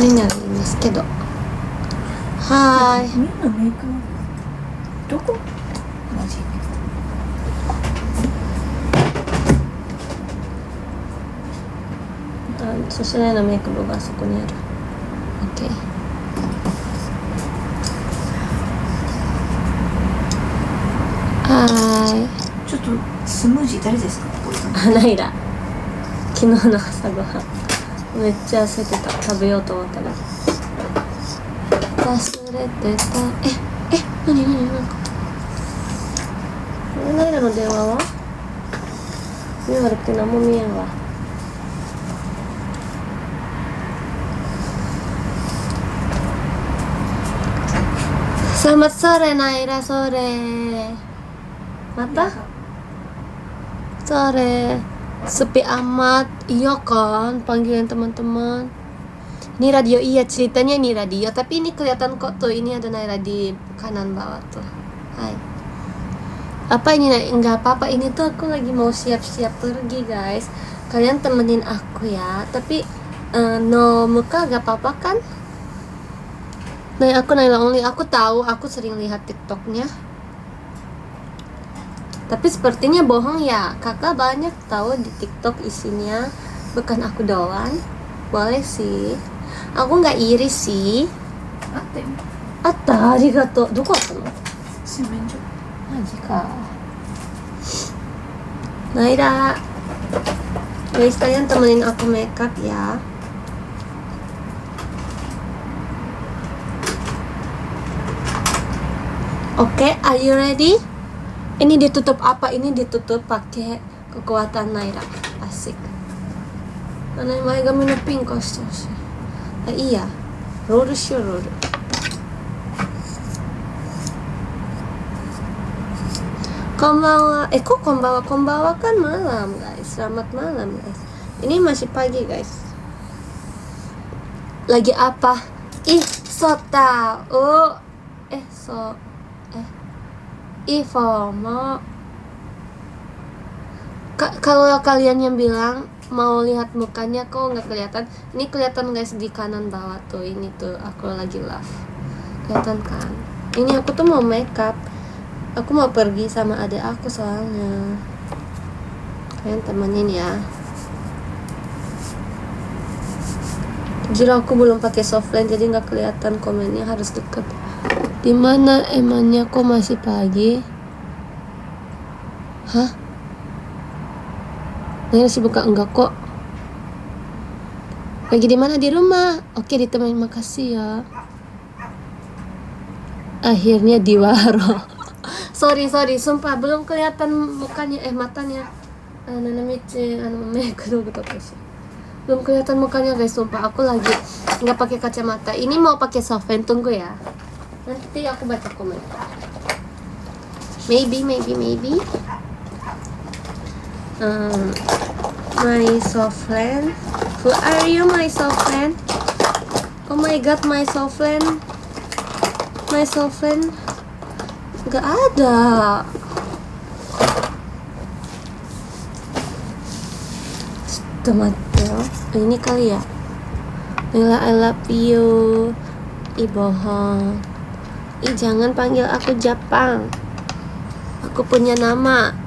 になるんですけど、はーい。みんなメイクどこマジそしてないのメイク部があそこにある。 OK。 はーい。ちょっとスムージー誰ですか？ナイラ、昨日の朝ごはんめっちゃ焦ってた。食べようと思ったら忘れてた。何ナイラの電話は目悪くて何も見えんわ。Selamat sore Naira, sore. Mata? Sore. Sepi amat. Iya kan, panggilan teman-teman. Ini radio, iya ceritanya ini radio, tapi ini kelihatan kok tuh, ini ada Naira di kanan bawah tuh. Hai. Apa ini? Enggak apa-apa, ini tuh aku lagi mau siap-siap pergi guys. Kalian temenin aku ya. Tapi no muka gak apa-apa kan? Nah, aku Naila Only, aku tahu, aku sering lihat TikToknya. Tapi sepertinya bohong ya. Kakak banyak tahu di TikTok isinya, bukan aku doang. Boleh sih. Aku nggak iri sih. Atta, arigato. Doko atta no? Semenjo. Maji ka. Naila, guys, kalian temenin aku makeup ya. Oke, are you ready? Ini ditutup apa? Ini ditutup pakai kekuatan Naira. Asik. Karena前髪のピンクしてほしい。いいや。ロールしよう、ロール。こんばんは。kok こんばんは? こんばんは kan malam, guys. Selamat malam, guys. Ini masih pagi, guys. Lagi apa? Ih, so tau. FOMO. Kalau kalian yang bilang mau lihat mukanya kok nggak kelihatan, ini kelihatan guys di kanan bawah tuh. Ini tuh aku lagi love, kelihatan kan? Ini aku tuh mau makeup, aku mau pergi sama adik aku soalnya. Kalian temenin ya. Jujur aku belum pakai softline jadi nggak kelihatan komennya, harus deket. Dimana emangnya kok masih pagi? Hah? Naila sibuk enggak kok. Lagi di mana? Di rumah. Oke, ditemenin, makasih ya. Akhirnya di waro. sorry, sumpah belum kelihatan mukanya, matanya. Nanamichi, make dogu to sih. Belum kelihatan mukanya guys, sumpah aku lagi nggak pakai kacamata. Ini mau pakai softline, tunggu ya. Nanti aku baca komen. Maybe. My soft friend. Who are you, my soft friend? Oh my god, my soft friend. Gak ada. Tomato. Ini kali ya. Naila, I love you. Bohong. Jangan panggil aku Jepang. Aku punya nama.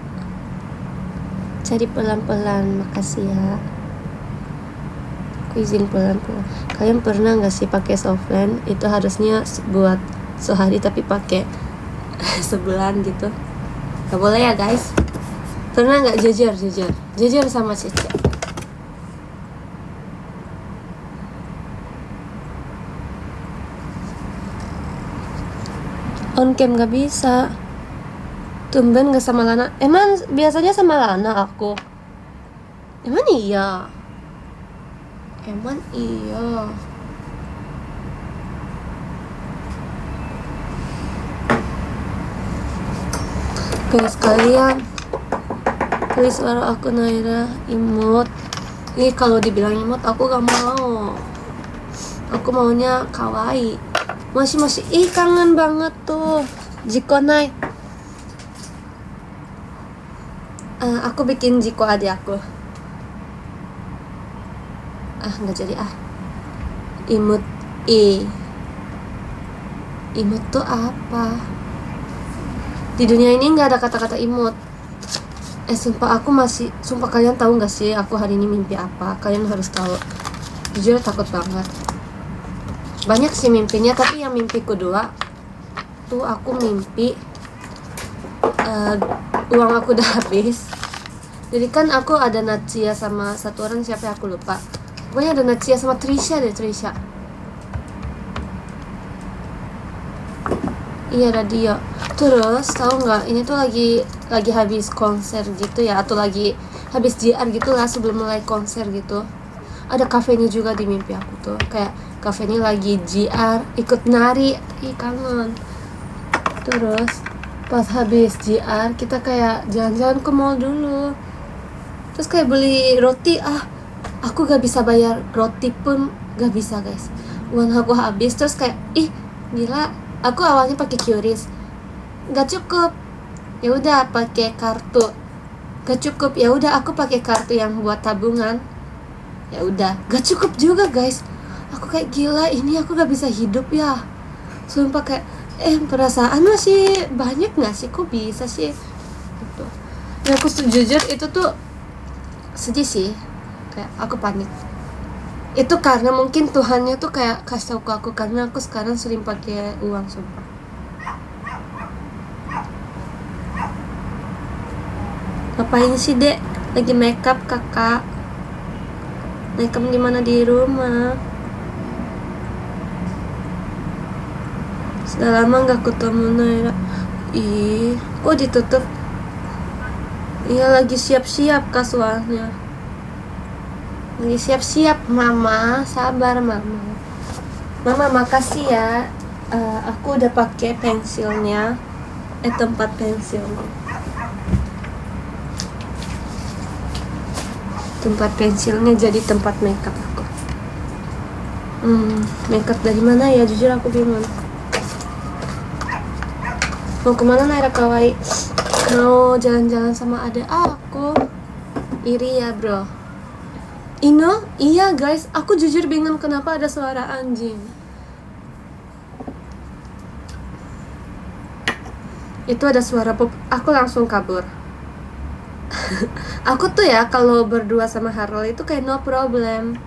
Cari pelan-pelan, makasih ya. Aku izin pelan-pelan. Kalian pernah nggak sih pakai softline? Itu harusnya buat sehari tapi pakai sebulan gitu. Gak boleh ya guys. Pernah nggak? Jujur sama Cece. On cam gak bisa. Tumben gak sama Lana. Emang biasanya sama Lana aku. Emang iya. Guys, kalian tulis suara aku Naira, imut. Ini kalau dibilang imut aku gak mau. Aku maunya kawaii. Masih kangen banget tuh Jikonai. Aku bikin Jiko adik aku. Nggak jadi Imut imut tuh apa? Di dunia ini nggak ada kata-kata imut. Sumpah kalian tahu nggak sih aku hari ini mimpi apa? Kalian harus tahu. Jujur takut banget. Banyak sih mimpinya, tapi yang mimpi kedua tuh aku mimpi uang aku udah habis. Jadi kan aku ada Natsia sama satu orang, siapa ya aku lupa. Pokoknya ada Natsia sama Trisha. Iya, radio. Terus tahu nggak, ini tuh lagi habis konser gitu ya, atau lagi habis JR gitu lah sebelum mulai konser gitu. Ada kafenya juga di mimpi aku tuh, kayak kafenya lagi JR ikut nari, kangen. Terus pas habis JR kita kayak jalan-jalan ke mall dulu, terus kayak beli roti. Aku gak bisa bayar roti pun gak bisa guys, uang aku habis. Terus kayak gila, aku awalnya pakai QRIS gak cukup, ya udah pakai kartu gak cukup, ya udah aku pakai kartu yang buat tabungan, ya udah gak cukup juga guys. Aku kayak gila, ini aku gak bisa hidup ya, sumpah. Kayak perasaan masih banyak gak sih, kok bisa sih gitu. Nah aku jujur itu tuh sedih sih, kayak aku panik. Itu karena mungkin Tuhannya tuh kayak kasih tau ke aku, karena aku sekarang sering pakai uang, sumpah. Ngapain sih dek? Lagi makeup kakak. Makeup gimana di rumah? Sudah lama gak ketemu Naira. Kok ditutup? Iya lagi siap-siap kak, soalnya lagi siap-siap. Mama, sabar mama. Mama makasih ya. Aku udah pakai pensilnya. Tempat pensilnya. Tempat pensilnya jadi tempat makeup aku. Makeup dari mana ya? Jujur aku bingung. Mau kemana Naira Kawaii? Mau jalan-jalan sama adek aku. Iri ya bro. Ino? Iya guys, aku jujur bingung kenapa ada suara anjing. Itu ada suara pop, aku langsung kabur. Aku tuh ya kalau berdua sama Harley itu kayak no problem.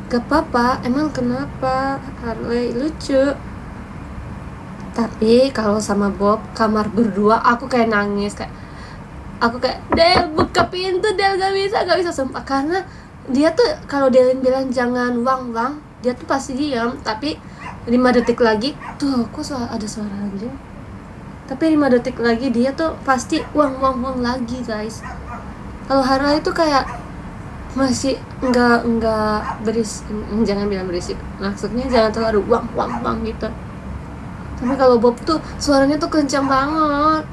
Gak apa-apa, emang kenapa? Harley lucu. Tapi kalau sama Bob kamar berdua aku kayak nangis, aku kayak Del buka pintu, Del gak bisa sumpah. Karena dia tuh kalau Delin bilang jangan wang, dia tuh pasti diam. Tapi 5 detik lagi tuh kok ada suara anjing. Tapi 5 detik lagi dia tuh pasti wang lagi guys. Kalau Harley itu kayak masih enggak berisik, jangan bilang berisik, maksudnya jangan terlalu wang gitu. Tapi kalau Bob tuh suaranya tuh kencang banget,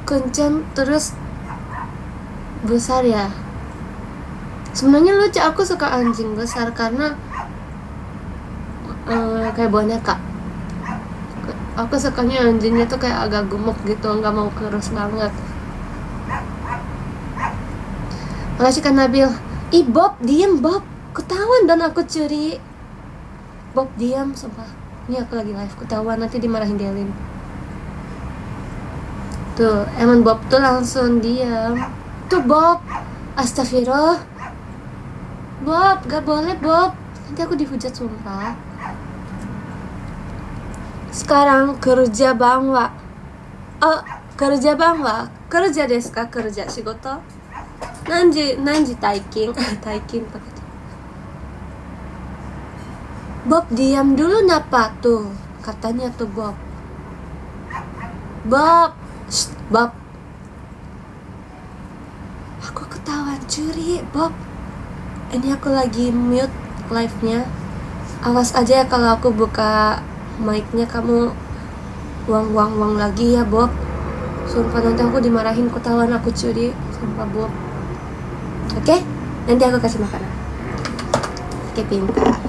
kencang terus besar ya. Sebenarnya lucu, aku suka anjing besar karena kayak boneka. Aku sukanya anjingnya tuh kayak agak gemuk gitu, nggak mau kurus banget. Makasih kan Nabil. Bob, diem Bob. Ketahuan dan aku curi. Bob, diam, sumpah. Ini aku lagi live, ketahuan nanti dimarahin Delin. Tuh, emang Bob tuh langsung diam. Tuh Bob, astagfirullah. Bob, gak boleh Bob. Nanti aku dihujat sumpah. Sekarang kerja bangwa. Kerja bangwa. Kerja desu ka? Kerja shigoto? Nanji taikin pakai. Bob diam dulu napa tuh, katanya tuh Bob. Shh, Bob. Aku ketahuan curi Bob. Ini aku lagi mute live-nya. Awas aja ya kalau aku buka mic-nya kamu wang lagi ya Bob. Sumpah nanti aku dimarahin, ketahuan aku curi. Sumpah Bob. Oke? Nanti aku kasih makanan. Oke, pintar.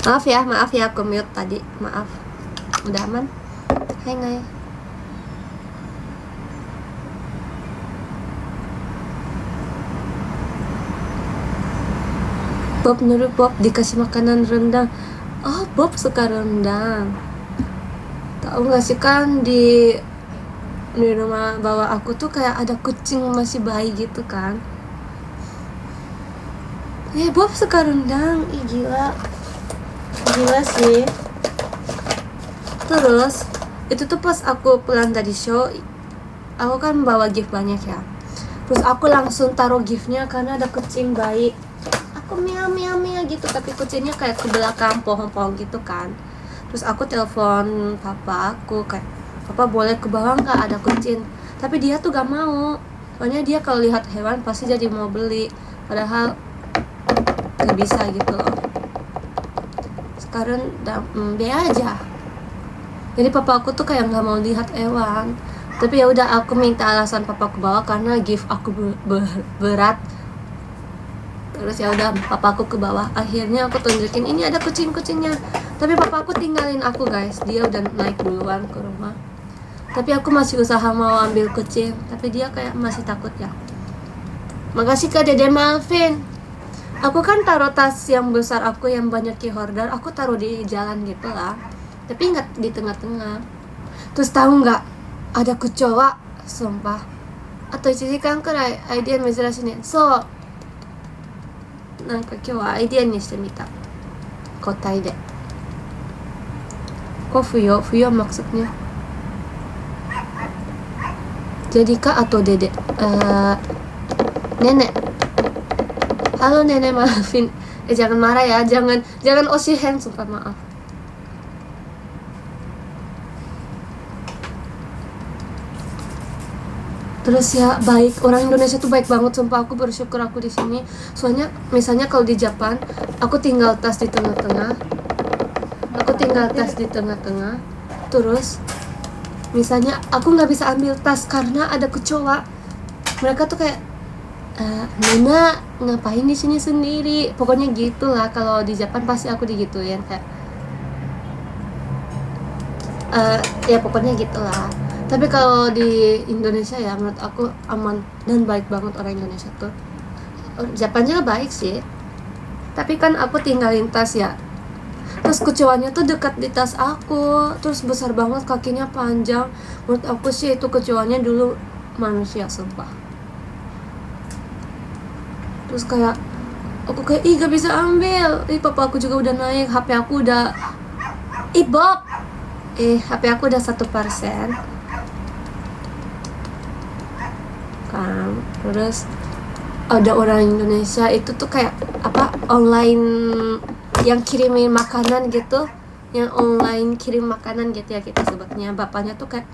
Maaf ya aku mute tadi. Maaf. Udah aman? Hai Naya. Bob nurut, Bob dikasih makanan rendang. Oh, Bob suka rendang. Tahu nggak sih kan di rumah bawah aku tuh kayak ada kucing masih bayi gitu kan. Bob suka rendang. Ih, gila sih. Terus itu tuh pas aku pulang dari show, aku kan bawa gift banyak ya. Terus aku langsung taruh giftnya karena ada kucing bayi. Aku miau gitu, tapi kucingnya kayak ke belakang pohon-pohon gitu kan. Terus aku telepon papa aku kayak, papa boleh ke bawah nggak, ada kucing. Tapi dia tuh gak mau, soalnya dia kalau lihat hewan pasti jadi mau beli, padahal nggak bisa gitu loh. Sekarang dia aja. Jadi papa aku tuh kayak nggak mau lihat hewan. Tapi ya udah, aku minta alasan papa ke bawah karena gift aku berat. Terus ya udah, papaku ke bawah. Akhirnya aku tunjukin ini ada kucing-kucingnya. Tapi papaku tinggalin aku guys, dia udah naik duluan ke rumah. Tapi aku masih usaha mau ambil kucing, tapi dia kayak masih takut ya. Makasih ke Dede Malvin. Aku kan taruh tas yang besar aku yang banyak key holder, aku taruh di jalan gitu lah. Tapi nggak di tengah-tengah. Terus tahu nggak? Ada kecoa, sumpah. Atau cici kan kerai, idea珍しいね。そう。なんか今日はアイディアにしてみた、交代で。Kok Fuyo maksudnya? Jadi kak atau dedek? Nenek. Halo nenek Malvin. Jangan marah ya, jangan osihen, sumpah maaf. Terus ya baik, orang Indonesia tuh baik banget, sumpah aku bersyukur aku di sini. Soalnya misalnya kalau di Jepang, aku tinggal tas di tengah-tengah. Terus misalnya aku nggak bisa ambil tas karena ada kecoa. Mereka tuh kayak, Nena ngapain di sini sendiri? Pokoknya gitulah. Kalau di Jepang pasti aku digituin kayak, ya pokoknya gitulah. Tapi kalau di Indonesia ya menurut aku aman dan baik banget orang Indonesia tuh. Jepang juga baik sih. Tapi kan aku tinggalin tas ya. Terus kecoanya tuh dekat di tas aku. Terus besar banget, kakinya panjang. Menurut aku sih itu kecoanya dulu manusia, sumpah. Terus kayak aku kayak, gak bisa ambil. Papa aku juga udah naik, HP aku udah Bob. HP aku udah 1%. Kan terus ada orang Indonesia itu tuh kayak apa, online yang kirimin makanan gitu, yang online kirim makanan gitu ya kita sebutnya. Bapaknya tuh kayak,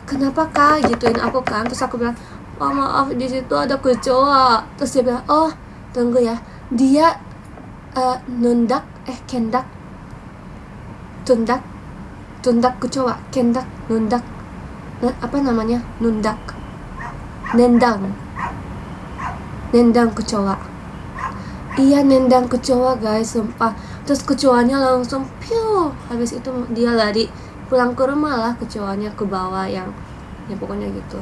kenapa kak gituin aku kan. Terus aku bilang, oh maaf di situ ada kecoa. Terus dia bilang, oh tunggu ya, dia tundak kecoa, kendak nundak, apa namanya, nendang kecoa. Iya, nendang kecoa guys, sumpah. Terus kecoanya langsung piu. Habis itu dia lari pulang ke rumah lah, kecoanya ke bawah yang pokoknya gitu.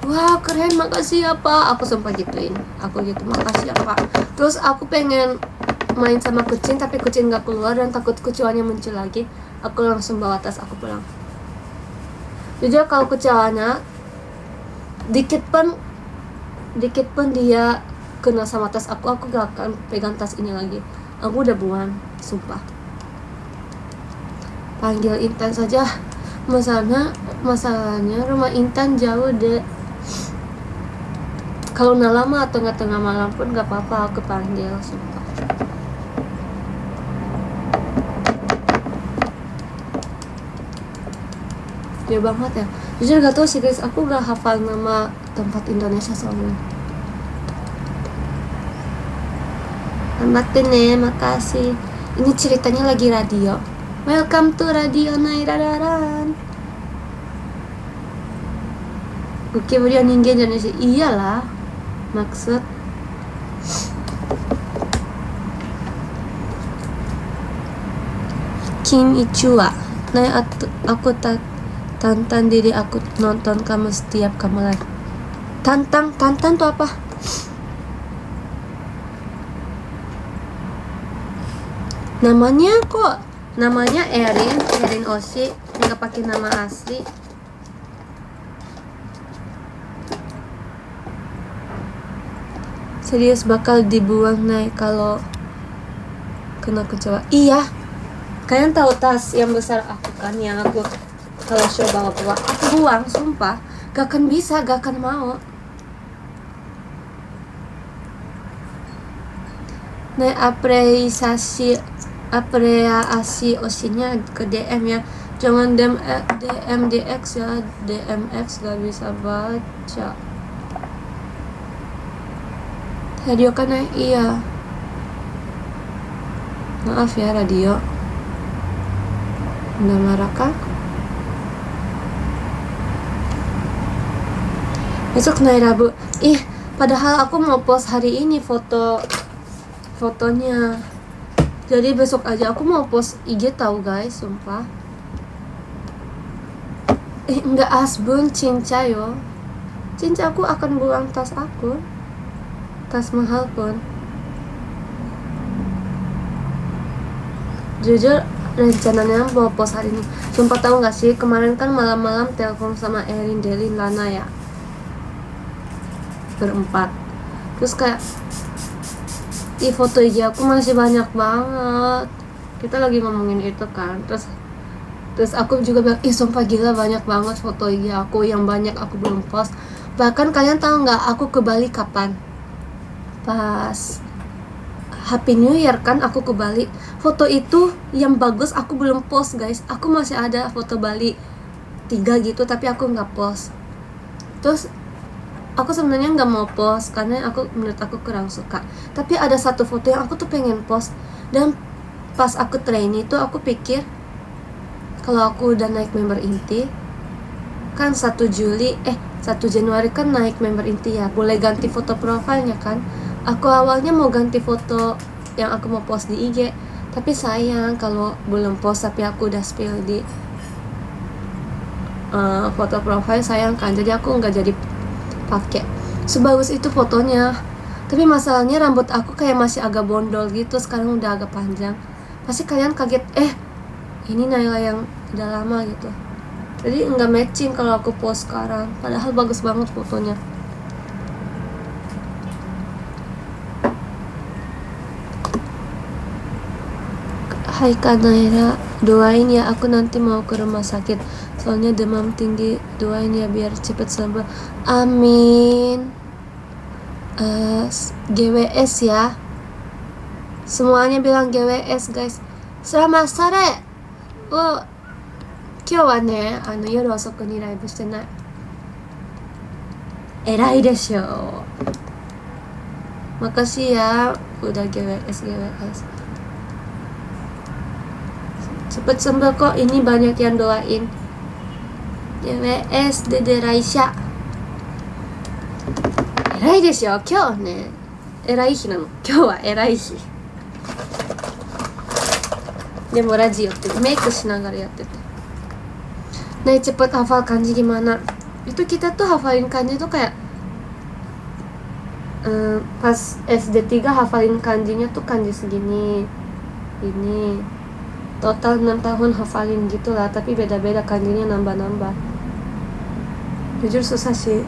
Wah keren, makasih ya pak. Aku sumpah gituin, aku gitu, makasih ya pak. Terus aku pengen main sama kucing, tapi kucing gak keluar dan takut kecoanya muncul lagi. Aku langsung bawa tas aku pulang. Jujur kalau kecoanya dikit pun dia kena sama tas aku gak akan pegang tas ini lagi. Aku udah buang, sumpah. Panggil Intan saja. Masalahnya rumah Intan jauh deh. Kalau lama atau tengah malam pun gak apa-apa aku panggil, sumpah. Jauh banget ya. Jujur gak tau sih guys, aku gak hafal nama tempat Indonesia soalnya. Selamat nih, makasih. Ini ceritanya lagi radio. Welcome to Radio Nairadaran. Gokiburi wa ningen Indonesia. Iyalah, maksud. Konnichiwa. Nah, aku tantang diri aku nonton kamu setiap kamu live. Tantang tuh apa? Namanya Erin Oshi, nggak pakai nama asli. Serius bakal dibuang naik kalau kena kecewa. Iya, kalian tahu tas yang besar aku kan, yang aku kalau show bawa aku buang, sumpah gak akan bisa, gak akan mau. Naik apresiasi Oshinya ke DM ya, jangan DM DX ya, DMX gak bisa baca. Radio kan iya. Maaf ya radio. Nggak marah kah? Besok naik Rabu. Padahal aku mau post hari ini fotonya. Jadi besok aja aku mau post IG tahu guys, sumpah. Enggak asbun cinca yo. Cinca aku akan buang tas aku. Tas mahal pun. Jujur rencananya mau post hari ini. Sumpah tahu nggak sih, kemarin kan malam-malam telepon sama Erin, Delin, Lana ya, berempat. Terus kayak foto IG aku masih banyak banget. Kita lagi ngomongin itu kan. Terus aku juga bilang, sumpah gila banyak banget foto IG aku yang banyak aku belum post. Bahkan kalian tahu nggak aku ke Bali kapan? Pas Happy New Year kan aku ke Bali. Foto itu yang bagus aku belum post guys. Aku masih ada foto Bali 3 gitu, tapi aku nggak post. Terus aku sebenarnya nggak mau post karena menurut aku kurang suka. Tapi ada satu foto yang aku tuh pengen post. Dan pas aku training itu aku pikir kalau aku udah naik member inti kan 1 Januari kan naik member inti ya, boleh ganti foto profilnya kan. Aku awalnya mau ganti foto yang aku mau post di IG, tapi sayang kalau belum post tapi aku udah spill di foto profile, sayang kan. Jadi aku nggak jadi pakai. Sebagus itu fotonya, tapi masalahnya rambut aku kayak masih agak bondol gitu, sekarang udah agak panjang. Pasti kalian kaget, ini Naila yang udah lama gitu. Jadi nggak matching kalau aku post sekarang, padahal bagus banget fotonya. Hai Kak Naira, doain ya aku nanti mau ke rumah sakit, soalnya demam tinggi. Doain ya biar cepet sembuh. Amin. GWS ya, semuanya bilang GWS guys. Selamat sore. 今日はね、夜遅くにライブしてない。偉いでしょ。Makasih ya udah GWS. Cepet sembuh kok, ini banyak yang doain. GWS Dede Raisha. 偉いでしょ。今日ね、偉い日なの。今日は偉い日。でもラジオってメイクしながらやってて. Nah, cepet hafal kanji gimana? Itu kita tuh hafalin kanji tuh kayak pas SD 3 hafalin kanjinya tuh kanji segini. Ini total 6 tahun hafalin gitulah, tapi beda-beda kanjinya, nambah-nambah. Jujur susah sih.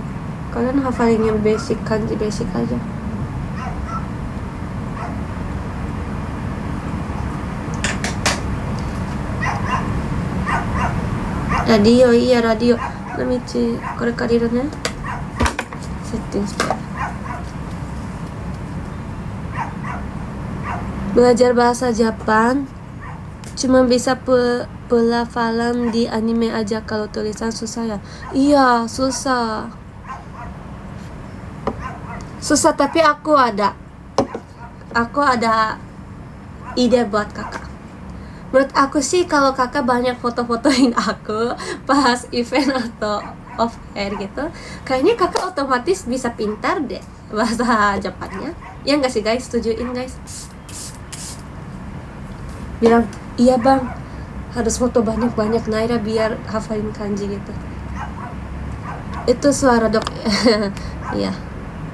Kalian hafalin yang basic, kanji basic aja. Radio, iya radio. Namichi, kore kariru ne. Setting speed. Belajar bahasa Jepang cuma bisa pelafalan di anime aja, kalau tulisan susah ya. Iya, susah. Susah, tapi aku ada ide buat kakak. Menurut aku sih kalau kakak banyak foto-fotoin aku pas event atau off air gitu, kayaknya kakak otomatis bisa pintar deh bahasa Jepannya. Ya nggak sih guys? Setujuin guys? Bilang, iya bang, harus foto banyak-banyak Naira biar hafalin kanji gitu. Itu suara dok. Iya,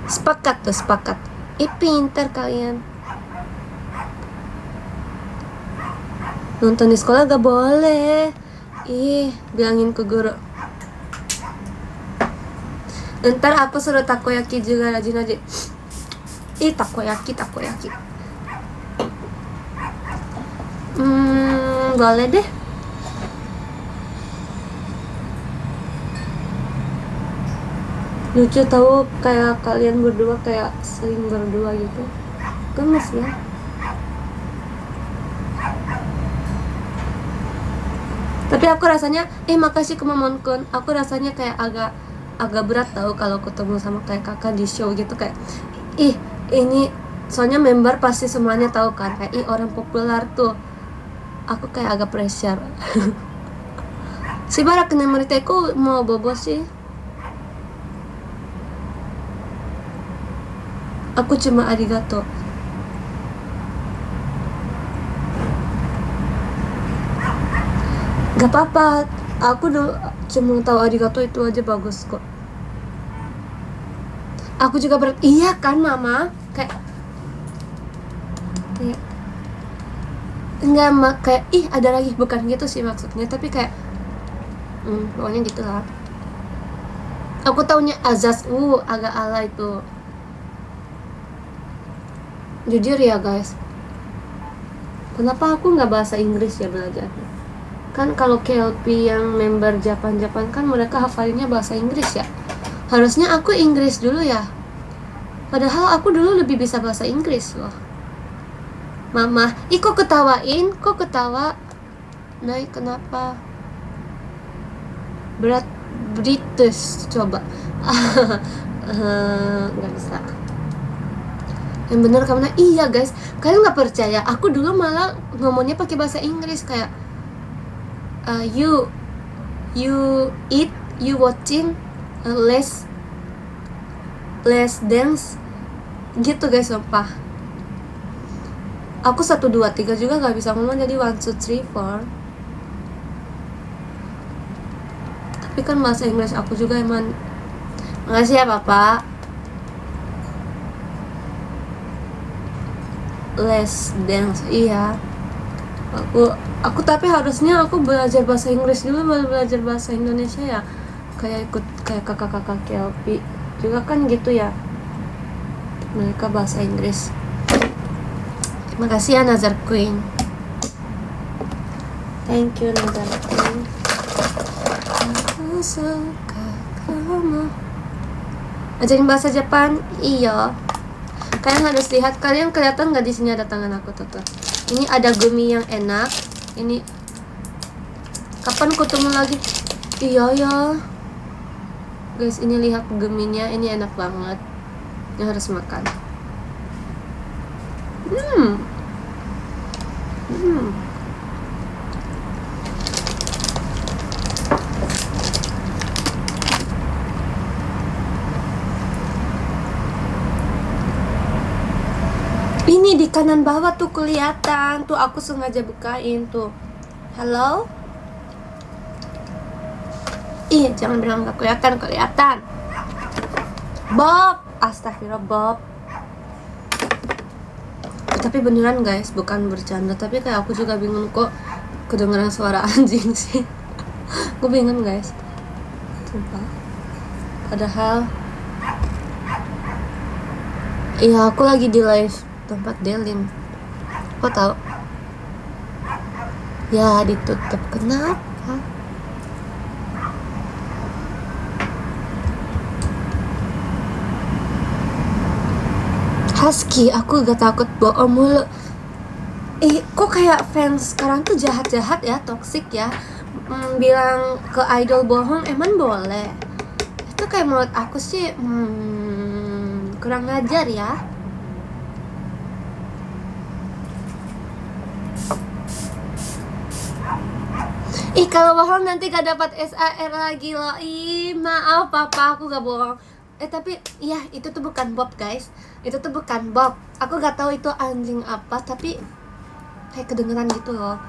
sepakat. Pintar kalian. Nonton di sekolah gak boleh. Ih, bilangin ke guru. Ntar aku suruh takoyaki juga rajin-rajin. Ih, takoyaki. Boleh deh. Lucu tahu kayak kalian berdua kayak sering berdua gitu. Gemes ya. Tapi aku rasanya makasih ke Mamonkun. Aku rasanya kayak agak berat tahu kalau ketemu sama kayak kakak di show gitu, kayak ini soalnya member pasti semuanya tahu kan, kayak orang populer tuh. Aku kayak agak pressure. Si barak nemeriteku mau bobo sih. Aku cuma arigato. Gak apa-apa. Aku cuma tahu arigato itu aja bagus kok. Aku juga berat. Iya kan mama? Kayak enggak kayak ada lagi, bukan gitu sih maksudnya, tapi kayak pokoknya gitu lah. Aku taunya azas agak ala itu. Jujur ya guys, kenapa aku nggak bahasa Inggris ya belajar? Kan kalau KLP yang member Japan kan mereka hafalinnya bahasa Inggris ya. Harusnya aku Inggris dulu ya. Padahal aku dulu lebih bisa bahasa Inggris loh. Mama, kok ketawain? Kok ketawa? Naik kenapa? Berat British coba. Nggak bisa. Yang bener kamu iya guys, kalian nggak percaya, aku dulu malah ngomongnya pakai bahasa Inggris kayak you eat, you watching, less dance gitu guys, sumpah. Aku 1, 2, 3 juga nggak bisa ngomong, jadi 1, 2, 3, 4. Tapi kan bahasa Inggris aku juga emang. Makasih ya papa. Less dance, iya. Aku tapi harusnya aku belajar bahasa Inggris dulu baru belajar bahasa Indonesia ya. Kayak ikut kayak kakak-kakak KLP juga kan gitu ya. Mereka bahasa Inggris. Terima kasih ya Nazar Queen. Thank you Nazar Queen. Aku suka kamu. Ajarin bahasa Jepang? Iya. Kalian harus lihat, kalian kelihatan nggak di sini ada tangan aku tuh. Ini ada gumi yang enak. Ini kapan ketemu lagi? Iya ya. Guys, ini lihat guminya, ini enak banget. Ini harus makan. Ini di kanan bawah tuh kelihatan. Tuh aku sengaja bukain tuh. Halo? Jangan bilang gak kelihatan. Bob! Astagfirullah Bob. Tapi beneran guys, bukan bercanda. Tapi kayak aku juga bingung kok kedengeran suara anjing sih. Gue bingung guys, sumpah. Padahal aku lagi di live tempat Delim. Kok tahu? Ya ditutup, kenapa? Husky, aku gak takut bohong mulu. Kok kayak fans sekarang tuh jahat-jahat ya, toksik ya. Bilang ke idol bohong emang boleh? Itu kayak menurut aku sih kurang ngajar ya. Kalau bohong nanti gak dapat SAR lagi loh. Maaf papa, aku gak bohong. Tapi ya itu tuh bukan Bob guys. Itu tuh bukan Bob. Aku gak tahu itu anjing apa, tapi kayak kedengeran gitu loh.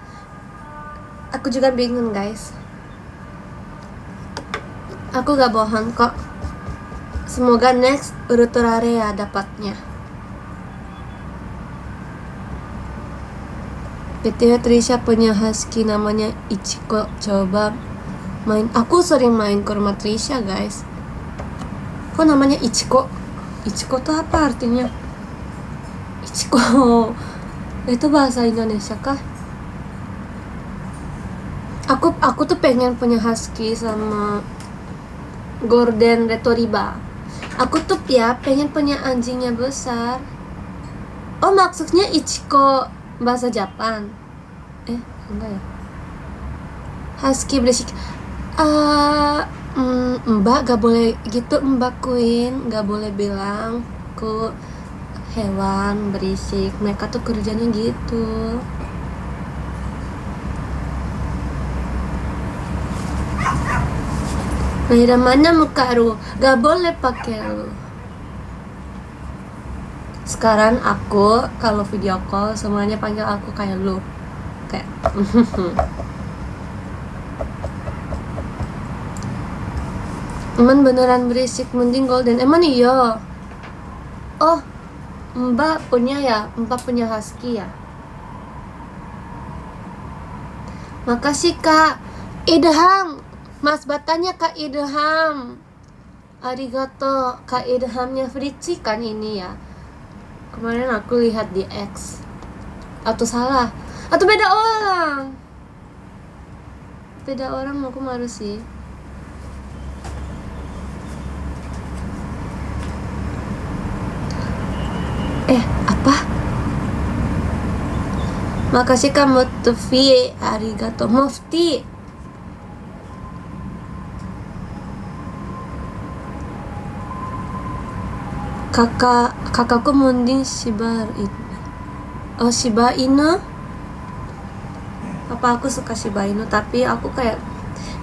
Aku juga bingung guys. Aku gak bohong kok. Semoga next Uruturare ya dapatnya. BTW Trisha punya husky namanya Ichiko. Coba main. Aku sering main ke rumah Trisha, guys. Kok namanya Ichiko? Ichiko tuh apa artinya? Ichiko itu bahasa Indonesia kah? Aku tuh pengen punya husky sama Golden Retriever. Aku tuh pengen punya anjingnya besar. Oh, maksudnya Ichiko bahasa Jepang. Enggak ya. Husky berisik. Mbak gak boleh gitu, Mbak Queen. Gak boleh bilang ke hewan berisik. Mereka tuh kerjanya gitu. Naira, mana muka lu? Gak boleh pakai lu. Sekarang aku kalau video call semuanya panggil aku kayak lu. Kayak Emang beneran berisik, mending Golden. Emang iya. Oh, Mbak punya husky ya. Makasih Kak Idham. Mas Batanya Kak Idham. Arigato. Kak Idhamnya Fritzi kan ini ya. Kemarin aku lihat di X. Atau salah? Atau beda orang? Beda orang, aku malu sih. Apa? Makasih Kak Mufti. Arigato Mufti. Kakakku mending Shiba Inu. Apa aku suka Shiba Inu, tapi aku kayak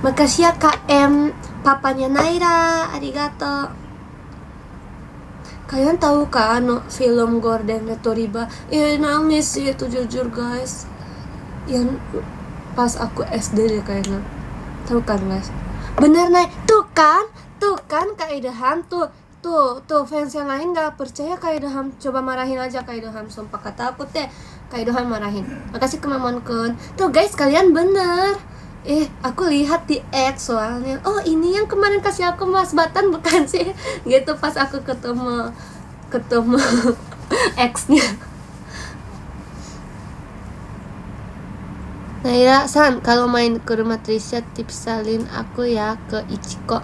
makasih ya Kak M, papanya Naira, arigato. Kalian tahu kan film Golden Retriever? Nangis sih itu jujur guys. Yang pas aku SD deh kayaknya. Tahu kan guys? Bener nih, tuh kan Kak Idham Tuh fans yang lain gak percaya Kak Idham. Coba marahin aja Kak Idham. Sumpah kata aku Kak Idham marahin. Makasih Kemamon Kun. Tuh guys, kalian bener. Aku lihat di X soalnya. Oh, ini yang kemarin kasih aku Mas Batan bukan sih? Gitu pas aku ketemu X-nya. Naira San, kalau main ke rumah Trisha tipsalin aku ya ke Ichiko.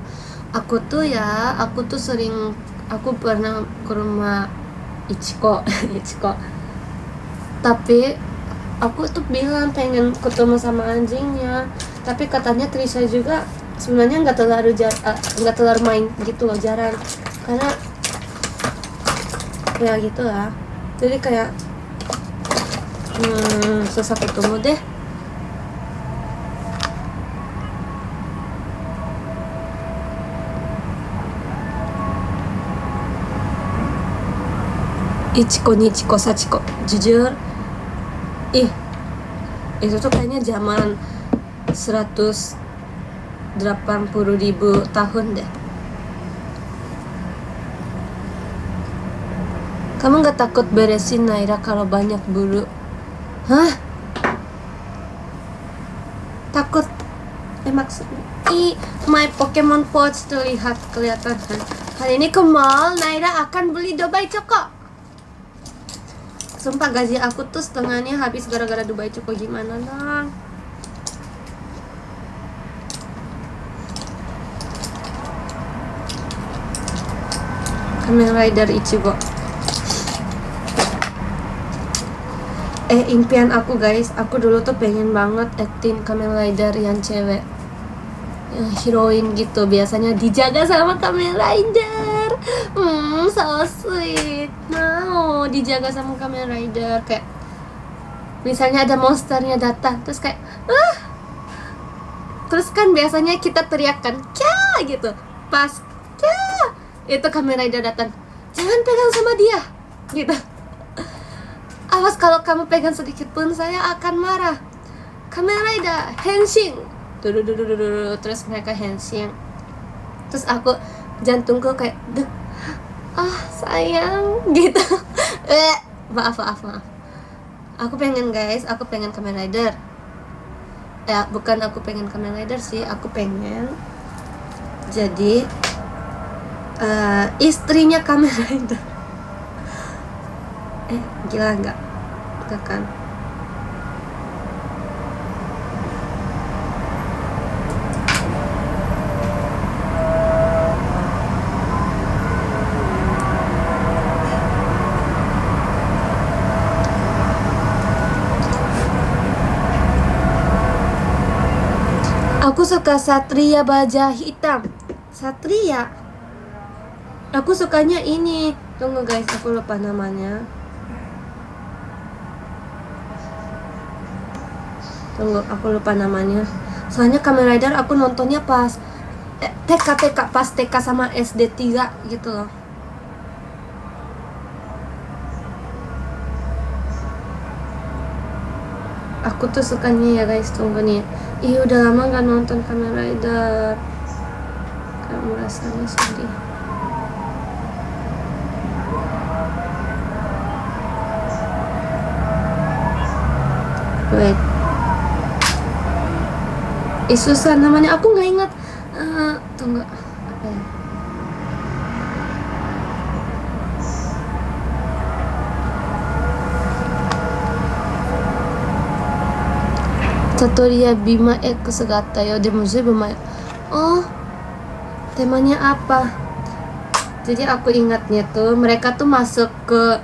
Aku pernah ke rumah Ichiko. Tapi aku tuh bilang pengen ketemu sama anjingnya. Tapi katanya Trisha juga sebenarnya nggak terlalu main gitu loh, jarang. Karena ya gitu lah. Jadi kayak susah ketemu deh. Ichiko, Nichiko, Sachiko. Jujur, itu tuh kayaknya zaman 180.000 tahun deh. Kamu gak takut beresin Naira kalau banyak bulu? Hah? Takut? Maksudnya my Pokemon Pouch terlihat kelihatan kan? Kali ini ke mall, Naira akan beli Dubai Choco. Sumpah gaji aku tuh setengahnya habis gara-gara Dubai Choco, gimana dong? Kamen Rider Ichigo. Impian aku guys, aku dulu tuh pengen banget acting Kamen Rider yang cewek, yang heroin gitu, biasanya dijaga sama Kamen Rider. So sweet. Mau dijaga sama Kamen Rider, kayak misalnya ada monsternya datang, terus kayak terus kan biasanya kita teriakan kya gitu, pas kya itu Kamen Rider datang, jangan pegang sama dia gitu. Awas kalau kamu pegang sedikit pun saya akan marah. Kamen Rider henshin, terus mereka henshin, terus aku jantungku kayak dek, sayang gitu. Maaf. Aku pengen guys, aku pengen Kamen Rider. Bukan aku pengen Kamen Rider sih, aku pengen jadi istrinya Kamen Rider. Gila nggak? Nggak kan? Aku suka Satria Baja Hitam. Satria. Aku sukanya ini. Tunggu guys, aku lupa namanya. Tunggu, aku lupa namanya. Soalnya Kamen Rider aku nontonnya pas pas TK sama SD 3 gitu loh. Aku tuh sukanya ya guys, tunggu nih. Udah lama gak nonton Kamen Rider. Kamu rasanya sedih. Wait. Susah namanya, aku nggak ingat. Tunggu, apa ya? Satoria Bima X Gata yo, demo zuibu mae. Oh, temanya apa? Jadi aku ingatnya tuh mereka tuh masuk ke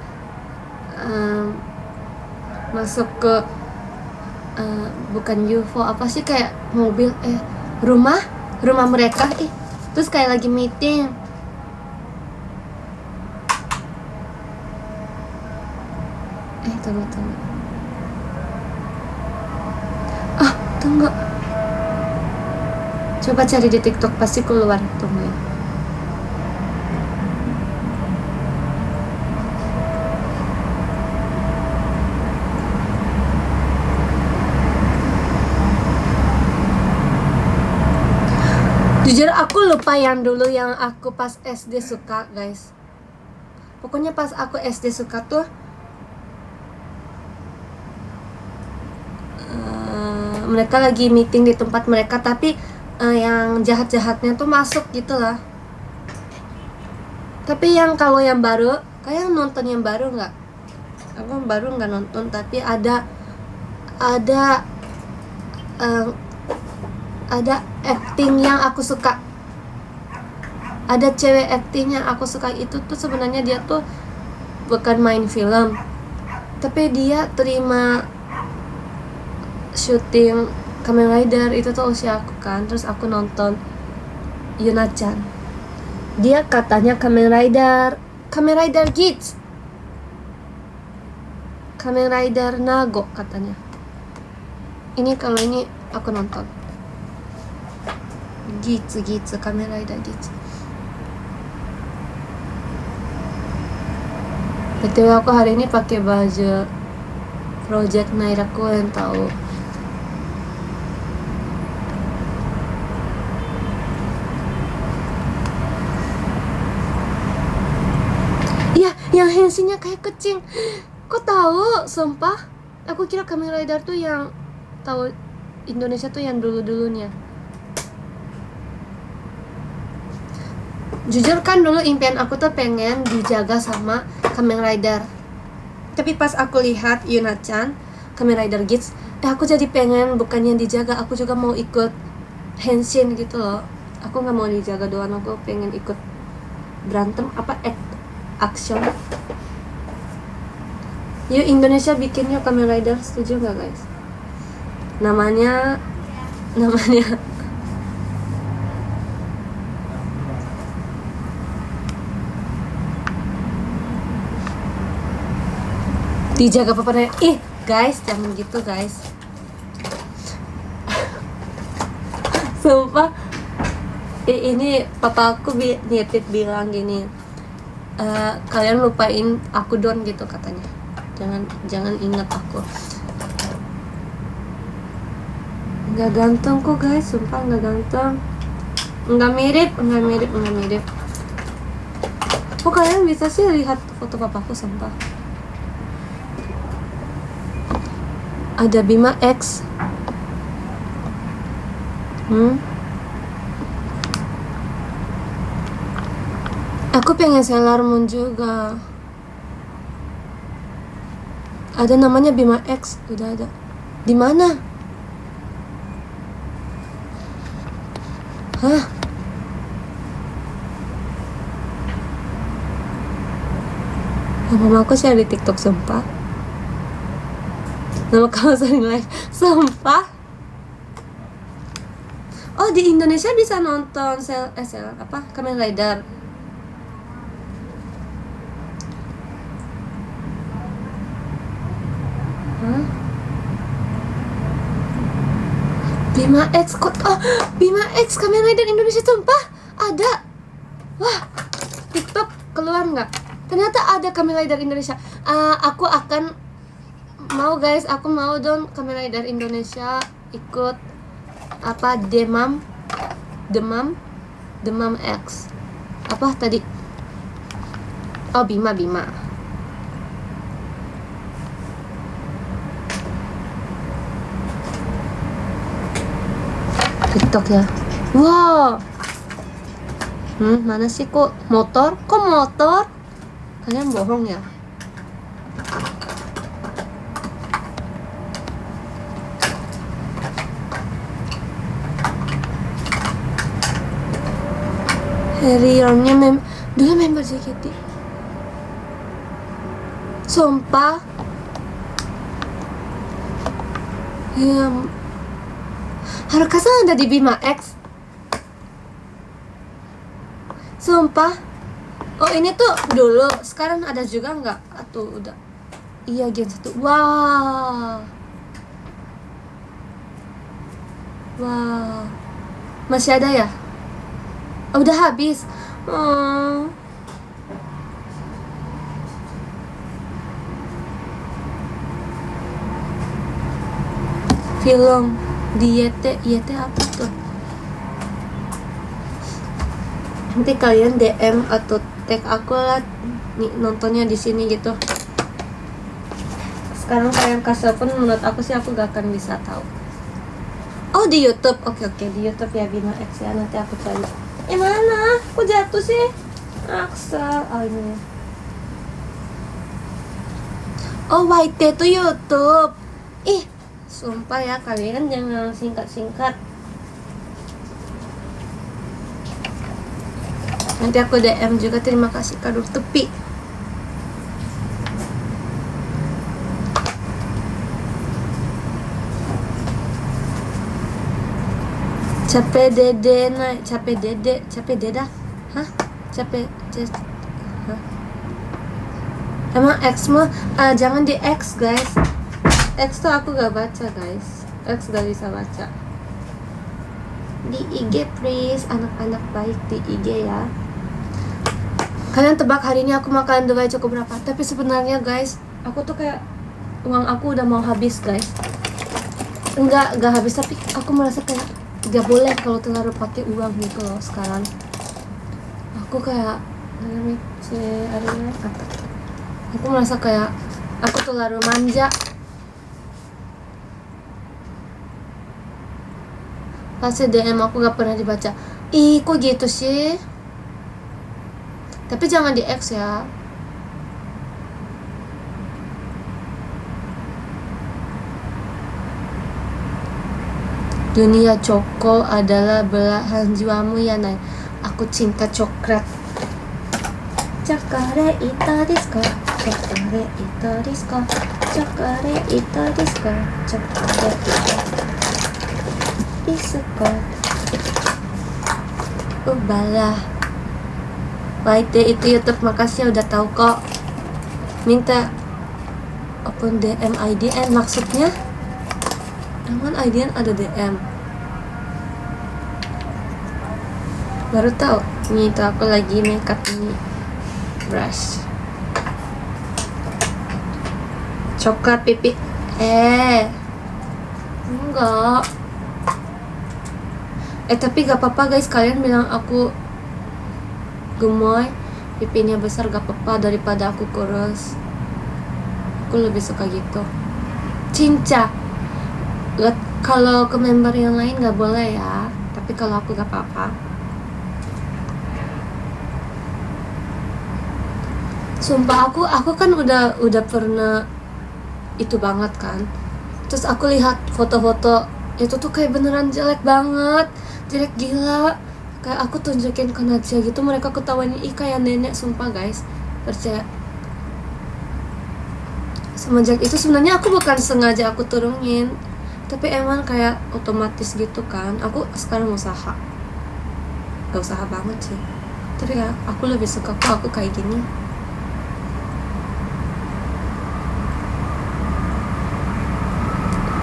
bukan UFO, apa sih, kayak mobil rumah mereka terus kayak lagi meeting. Tunggu, coba cari di TikTok, pasti keluar. Tunggu ya. Jujur aku lupa yang dulu yang aku pas SD suka guys. Pokoknya pas aku SD suka tuh mereka lagi meeting di tempat mereka, tapi yang jahat-jahatnya tuh masuk gitu lah. Tapi yang kalau yang baru, kayak nonton yang baru nggak? Aku baru nggak nonton, tapi ada acting yang aku suka. Ada cewek acting yang aku suka, itu tuh sebenarnya dia tuh bukan main film, tapi dia terima syuting Kamen Rider. Itu tuh usia aku kan, terus aku nonton Yuna-chan. Dia katanya Kamen Rider Kids, Kamen Rider Nago katanya. Ini kalau ini aku nonton Gitsu Kamen Rider Gitsu. BTW aku hari ini pakai baju Project Naira Koen tahu. Iya, yang hensinya kayak kucing. Kok tahu? Sumpah, aku kira Kamen Rider tuh yang tahu Indonesia tuh yang dulu-dulunya. Jujur kan dulu impian aku tuh pengen dijaga sama Kamen Rider. Tapi pas aku lihat Yuna-chan, Kamen Rider Kids, aku jadi pengen bukannya dijaga, aku juga mau ikut henshin gitu loh. Aku nggak mau dijaga doang, aku pengen ikut berantem action. Yuk Indonesia bikin yuk Kamen Rider, setuju nggak guys? Namanya dijaga papanya. Guys, jangan gitu guys. Sumpah, ini papa aku nitip bilang gini, kalian lupain aku don gitu katanya. Jangan ingat aku. Nggak ganteng kok guys, sumpah nggak ganteng. Nggak mirip. Kok kalian bisa sih lihat foto papaku, sumpah. Ada Bima X. Aku pengen Sailor Moon juga. Ada namanya Bima X, udah ada. Di mana? Hah? Nama aku share di TikTok, sumpah. Nama kamu sering live, sumpah. Oh, di Indonesia bisa nonton Kamen Rider. Hah? Bima X kok? Oh, Bima X Kamen Rider Indonesia, sumpah ada. Wah, TikTok keluar nggak? Ternyata ada Kamen Rider Indonesia. Aku akan mau guys, aku mau dong Kamen Rider Indonesia ikut apa Demam X. Apa tadi? Oh, Bima. TikTok ya. Wow. Mana sih kok motor? Kok motor? Kalian bohong ya? Harryonnya dulu member JKT. Sumpah. Ya, Haruka-san ada di Bima X. Sumpah. Oh, ini tuh dulu, sekarang ada juga nggak? Atau udah? Iya, Gen 1. Wow. Masih ada ya? Oh, udah habis. Oh. Film di YT apa tuh? Nanti kalian DM atau tag aku lah nih, nontonnya di sini gitu. Sekarang kalian kasih pun menurut aku sih aku gak akan bisa tahu. Oh, di YouTube. Oke, di YouTube ya Bima X ya. Nanti aku cari. Mana? Kok jatuh sih? Aksa. Oh, ini. Oh, YT tuh YouTube. Ih, sumpah ya, kalian jangan singkat-singkat. Nanti aku DM juga. Terima kasih kado tepi. Capek dede. Hah? Hah? Emang X mah jangan di X guys. X tuh aku gak baca guys. X gak bisa baca. Di IG please, anak-anak baik di IG ya. Kalian tebak hari ini aku makan doai cukup berapa? Tapi sebenarnya guys, aku tuh kayak uang aku udah mau habis guys. Enggak habis, tapi aku merasa kayak gak boleh kalau terlalu pakai uang gitu loh sekarang. Aku kayak aku merasa kayak aku terlalu manja. Pasti DM aku gak pernah dibaca. Ih, kok gitu sih? Tapi jangan di X ya. Dunia Coko adalah belahan jiwamu ya, Nay. Aku cinta coklat. Cokare ita desu ka? Cokare ita desu ka? Cokare ita desu ka? Cokare ita desu ka? Balah. YT itu YouTube, makasih udah tahu kok. Minta open DM IDN maksudnya? Emang IDN ada DM? Baru tahu. Nih itu aku lagi makeup ini brush. Coklat pipi. Enggak. Tapi gak apa-apa guys, kalian bilang aku gemoy, pipinya besar gak apa-apa daripada aku kurus. Aku lebih suka gitu. Cinca. Kalau ke member yang lain nggak boleh ya, tapi kalau aku nggak apa-apa. Sumpah aku kan udah pernah itu banget kan. Terus aku lihat foto-foto itu tuh kayak beneran jelek banget, jelek gila. Kayak aku tunjukin ke Nadia gitu, mereka ketawain, ih kayak nenek, sumpah guys, percaya. Semenjak itu sebenarnya aku bukan sengaja aku turunin, tapi emang kayak otomatis gitu kan. Aku sekarang usaha, gak usaha banget sih, tapi ya aku lebih suka kok aku kayak gini.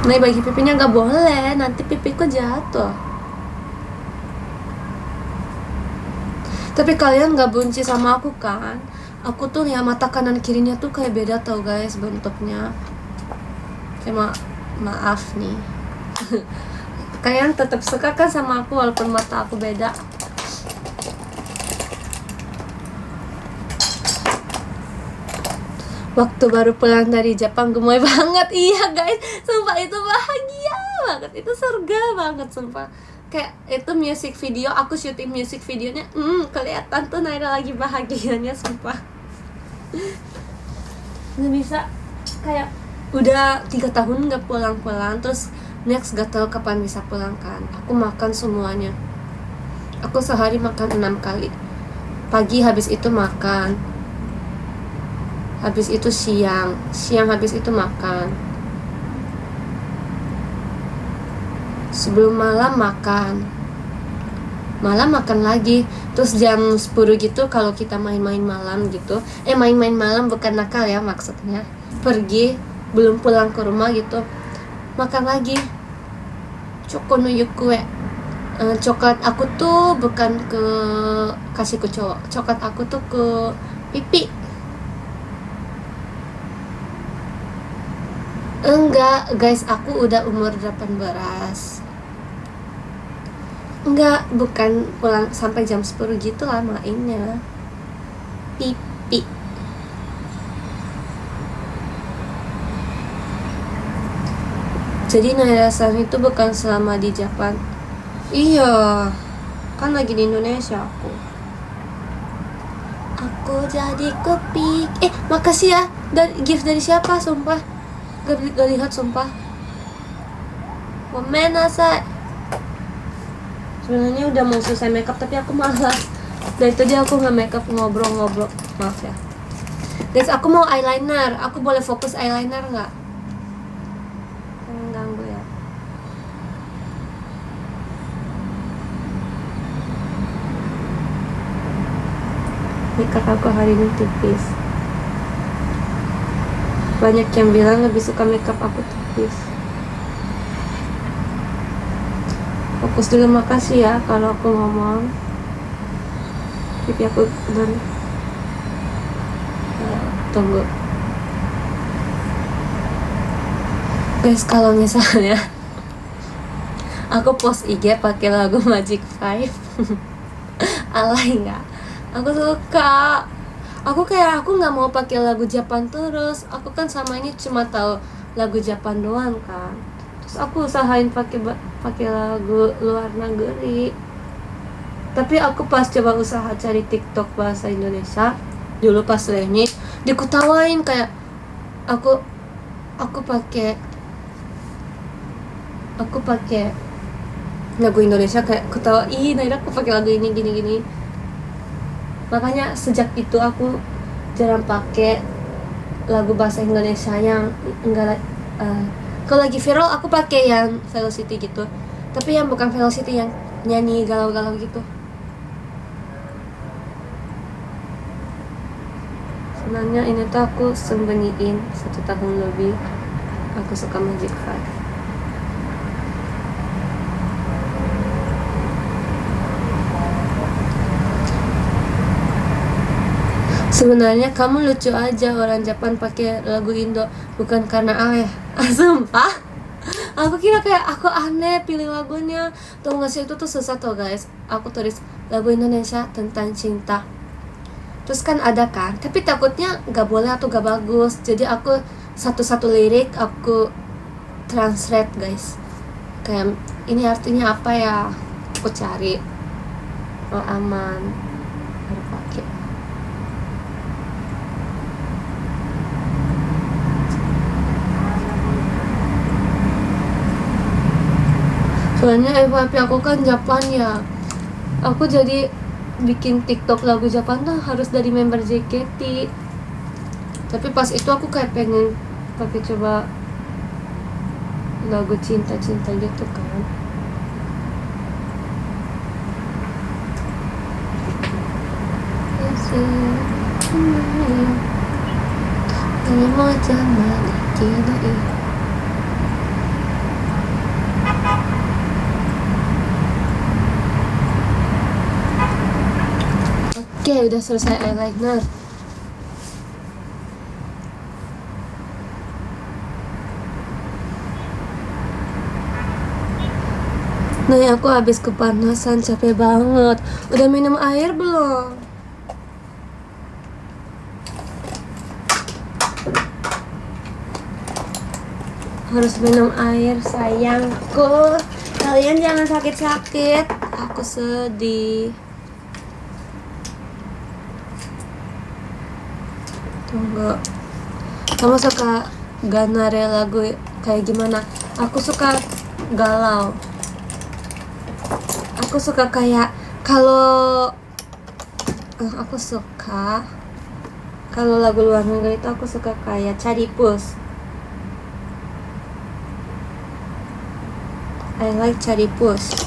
Nah, bagi pipinya gak boleh, nanti pipiku jatuh. Tapi kalian gak benci sama aku kan? Aku tuh ya mata kanan kirinya tuh kayak beda tau guys bentuknya. Kayak maaf nih. Kalian tetap suka kan sama aku walaupun mata aku beda? Waktu baru pulang dari Jepang gemoy banget. Iya guys, sumpah itu bahagia banget, itu surga banget sumpah. Kayak itu music video, aku syuting music videonya, kelihatan tuh Naira lagi bahagianya sumpah. Nggak bisa, kayak udah 3 tahun nggak pulang-pulang, terus next gak tahu kapan bisa pulang kan. Aku makan semuanya, aku sehari makan 6 kali. Pagi habis itu makan, habis itu siang habis itu makan, sebelum malam makan lagi, terus jam 10 gitu kalau kita main-main malam gitu, main-main malam bukan nakal ya maksudnya, pergi belum pulang ke rumah gitu, makan lagi chokonuyuk kue. Coklat aku tuh bukan ke kasih ke cowok, coklat aku tuh ke pipi. Enggak guys, aku udah umur 18. Enggak, bukan pulang sampai jam 10 gitu lah mainnya. Pipi. Jadi Naira-san itu bukan selama di Jepang. Iya, kan lagi di Indonesia aku. Aku jadi kepik. Makasih ya, gift dari siapa sumpah? Gak lihat sumpah. Gomenasai. Sebenarnya udah mau selesai makeup tapi aku malas. Dari tadi aku nggak makeup, ngobrol-ngobrol. Maaf ya. Guys, aku mau eyeliner. Aku boleh fokus eyeliner nggak? Jangan ganggu ya. Makeup aku hari ini tipis. Banyak yang bilang lebih suka makeup aku tipis. Fokus dulu, makasih ya kalau aku ngomong. Pipi aku dan tunggu. Guys, kalau misalnya aku post IG pakai lagu Magic 5 alay nggak? Aku suka. Aku nggak mau pakai lagu Japan terus. Aku kan sama ini cuma tahu lagu Japan doang kan. Terus aku usahain pakai lagu luar negeri. Tapi aku pas coba usaha cari TikTok bahasa Indonesia dulu pas Lenny, diketawain kayak aku pakai lagu Indonesia kayak ketawa, ih Naira aku pakai lagu ini gini. Makanya sejak itu aku jarang pakai lagu bahasa Indonesia yang enggak. Kalau lagi viral aku pakai yang Velocity gitu, tapi yang bukan Velocity yang nyanyi galau-galau gitu. Sebenarnya ini tuh aku sembunyiin 1 tahun lebih. Aku suka Magic 5. Sebenarnya kamu lucu aja, orang Jepang pakai lagu Indo bukan karena aneh. Sumpah, aku kira kayak aku aneh pilih lagunya. Tuh nggak sih, itu tuh susah tuh guys. Aku tulis lagu Indonesia tentang cinta, terus kan ada kan, tapi takutnya nggak boleh atau nggak bagus. Jadi aku satu-satu lirik aku translate guys. kayak ini artinya apa ya, aku cari. Oh aman, baru pakai. Soalnya FYP aku kan Japan ya, aku jadi bikin TikTok lagu Japan tuh harus dari member JKT. Tapi pas itu aku kayak pengen pakai coba lagu cinta-cinta gitu kan. Ini mau jangan dikidai. Oke, udah selesai eyeliner. Nah, aku habis kepanasan, capek banget. Udah minum air belum? Harus minum air, sayangku. Kalian jangan sakit-sakit. Aku sedih. Tunggu. Kamu suka Ganare lagu kayak gimana? Aku suka galau. Aku suka kayak kalau aku suka kalau lagu luar negeri itu aku suka kayak Chadipus. I like Chadipus.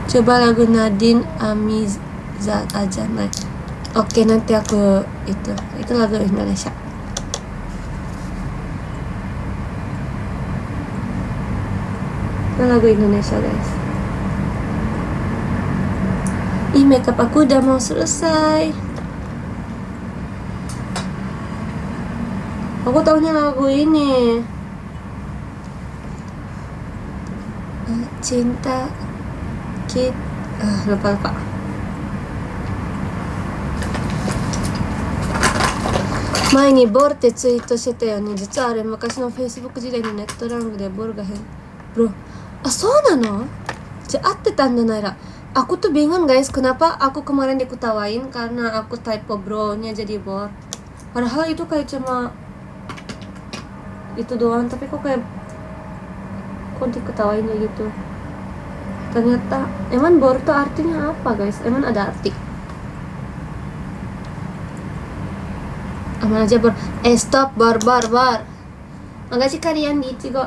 Coba lagu Nadine Amizat aja, Nay. Oke, nanti aku itu lagu Indonesia. Itu lagu Indonesia, guys. Makeup aku udah mau selesai. Aku taunya lagu ini. Cinta kita lupa.前にボルってツイートしてたよね。実はあれ昔の Facebook 時代のネットラングでボルがbro.そうなの? じゃあ合ってたんだなら. Aku tuh bingung guys, kenapa aku kemarin diketawain karena aku typo bro-nya jadi bor. Padahal itu kayak cuma itu doang, tapi kok diketawainnya gitu. Ternyata emang bor tuh artinya apa guys? Emang ada arti? Aman aja bor. Stop bor. Makasih kalian di Ichigo.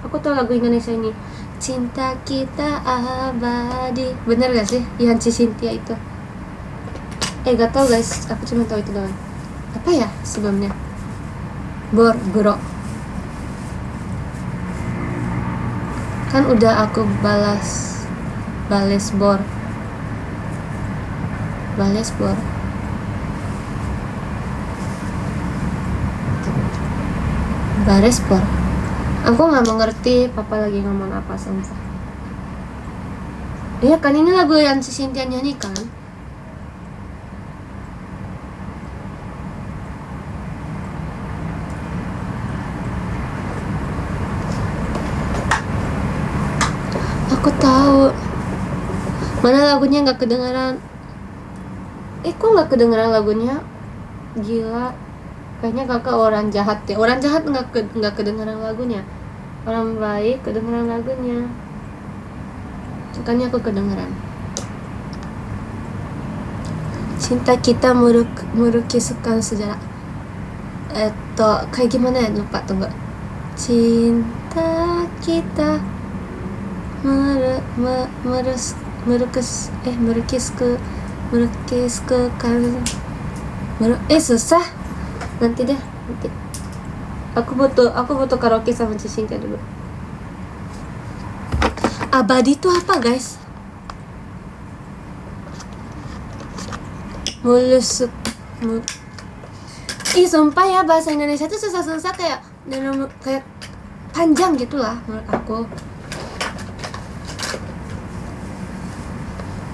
Aku tahu lagu Indonesia ini. Cinta kita abadi. Bener gak sih? Yang si Cynthia itu. Gak tau guys. Aku cuma tahu itu doang. Apa ya sebelumnya? Bor. Kan udah aku balas bor. Aku nggak mengerti papa lagi ngomong apa sumpah. Iya kan ini lagu yang si Cynthia nyanyi kan? Aku tahu. Mana lagunya nggak kedengaran? Kok nggak kedengaran lagunya? Gila. Kayaknya kakak orang jahat ya. Orang jahat nggak kedengaran lagunya. Orang baik kedengaran lagunya. Sukanya aku kedengaran. Cinta kita merukiskan sejarah. Kayak gimana ya? Lupa, tunggu. Cinta kita susah. Nanti. Aku butuh karaoke sama Cynthia dulu. Abadi itu apa guys? Ih sumpah ya, bahasa Indonesia tuh susah-susah kayak panjang gitu lah menurut aku.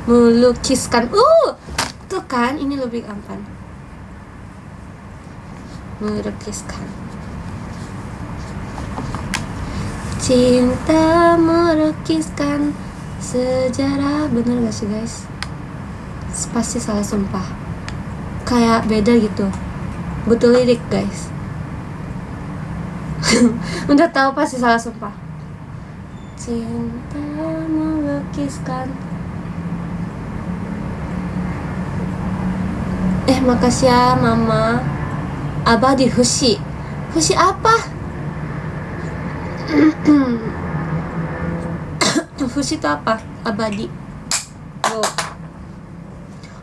Melukiskan, tuh kan ini lebih gampang. Melukiskan. Cinta melukiskan sejarah. Bener gak sih guys? Pasti salah sumpah. Kayak beda gitu. Betul lirik guys. Udah tahu pasti salah sumpah. Cinta melukiskan. Makasih ya mama. Abadi Fushi. Fushi apa? Fushi itu apa? Abadi.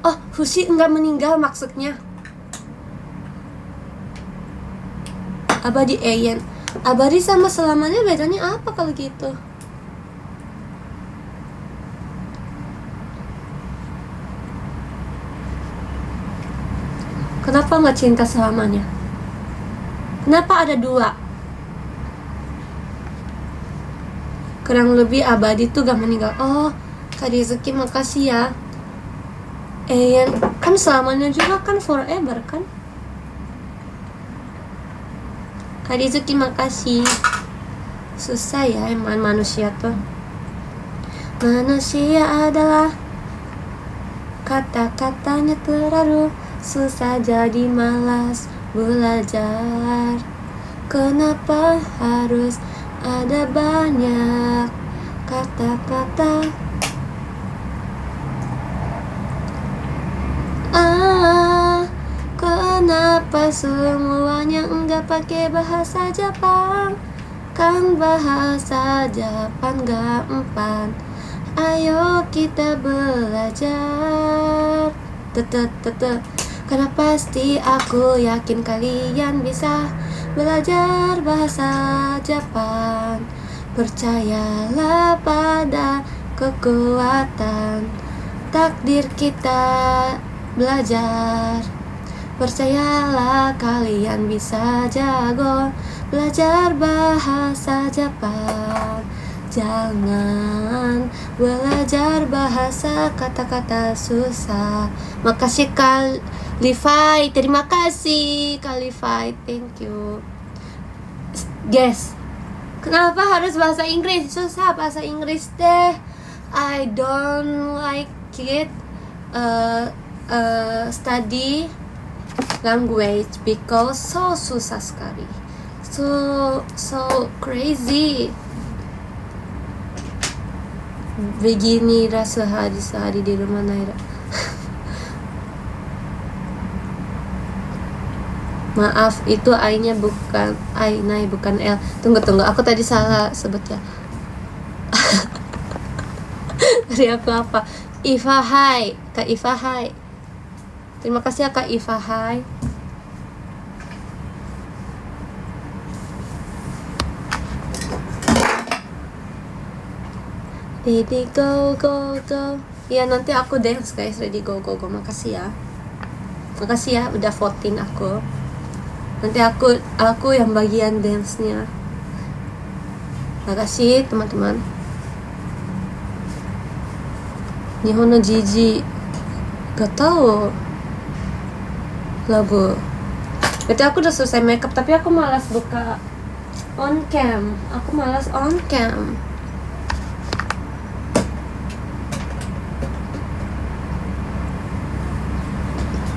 Oh, Fushi enggak meninggal maksudnya. Abadi Eyen. Abadi sama selamanya bedanya apa kalau gitu? Kenapa nggak cinta selamanya? Kenapa ada dua? Kurang lebih abadi tuh gak meninggal. Oh, Kak Rizuki makasih ya. Eyen kan selamanya juga kan forever kan? Kak Rizuki makasih. Susah ya emang manusia tuh. Manusia adalah kata-katanya terlalu susah jadi malas belajar. Kenapa harus ada banyak kata-kata? Kenapa semuanya enggak pakai bahasa Jepang? Kan bahasa Jepang gampang. Ayo kita belajar. Karena pasti aku yakin kalian bisa belajar bahasa Jepang. Percayalah pada kekuatan takdir kita belajar. Percayalah kalian bisa jago belajar bahasa Jepang. Jangan belajar bahasa kata-kata susah. Makasih Kalifai, terima kasih Kalifai, thank you. Guys, kenapa harus bahasa Inggris? Susah bahasa Inggris deh. I don't like it. Study language because so susah sekali, so crazy. Begini rasa sehari di rumah Naira. Maaf, itu I-nya bukan I-nya bukan L. Tunggu, aku tadi salah sebut ya. Dari aku apa? Iva hai, Kak Iva hai. Terima kasih ya Kak Iva hai. Ready go go go. Ya nanti aku dance guys. Ready go go go. Makasih ya udah voting aku. Nanti aku yang bagian dance-nya. Makasih teman-teman. Nihon no Jiji gak tahu lagu. Berarti aku udah selesai makeup, tapi aku malas buka on cam.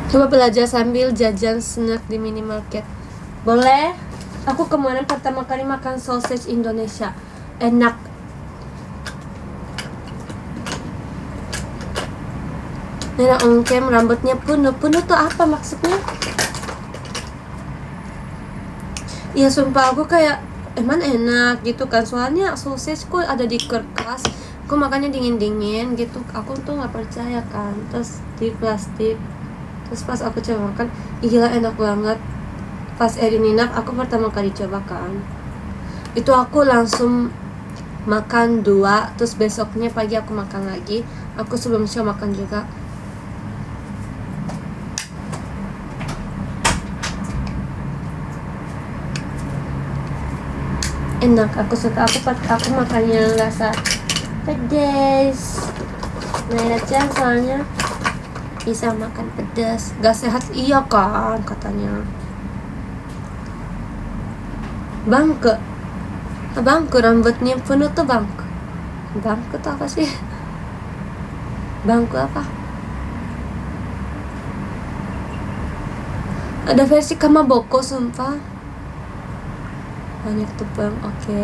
Coba belajar sambil jajan snack di minimarket. Boleh? Aku kemarin pertama kali makan sausage Indonesia. Enak. Nera ongkem rambutnya penuh tuh apa maksudnya? Iya sumpah aku kayak emang enak gitu kan. Soalnya sausage kok ada di kertas. Aku makannya dingin-dingin gitu. Aku tuh gak percaya kan. Terus di plastik. Terus pas aku coba makan, gila enak banget. Pas Erin nginap, aku pertama kali coba kan. Itu aku langsung makan 2. Terus besoknya pagi aku makan lagi. Aku sebelum show makan juga. enak, aku suka. Aku makannya rasa pedas. Naira Chan soalnya bisa makan pedas, gak sehat iya kan katanya. Bangke rambutnya penuh tuh bangke tuh apa sih? Bangku apa? Ada versi kamaboko sumpah. Banyak tuh bang, oke.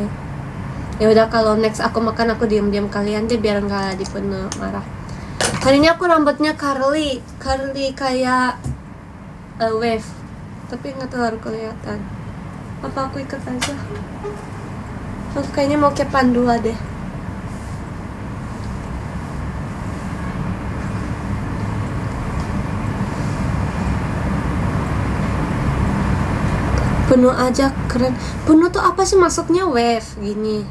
Ya udah kalau next aku makan aku diam-diam kalian deh biar nggak dipenuh marah. Hari ini aku rambutnya curly kayak wave, tapi nggak terlalu kelihatan. Apa aku ikat aja? Aku kayaknya mau kayak Pandua deh. Penuh aja keren. Penuh tuh apa sih maksudnya? Wave gini,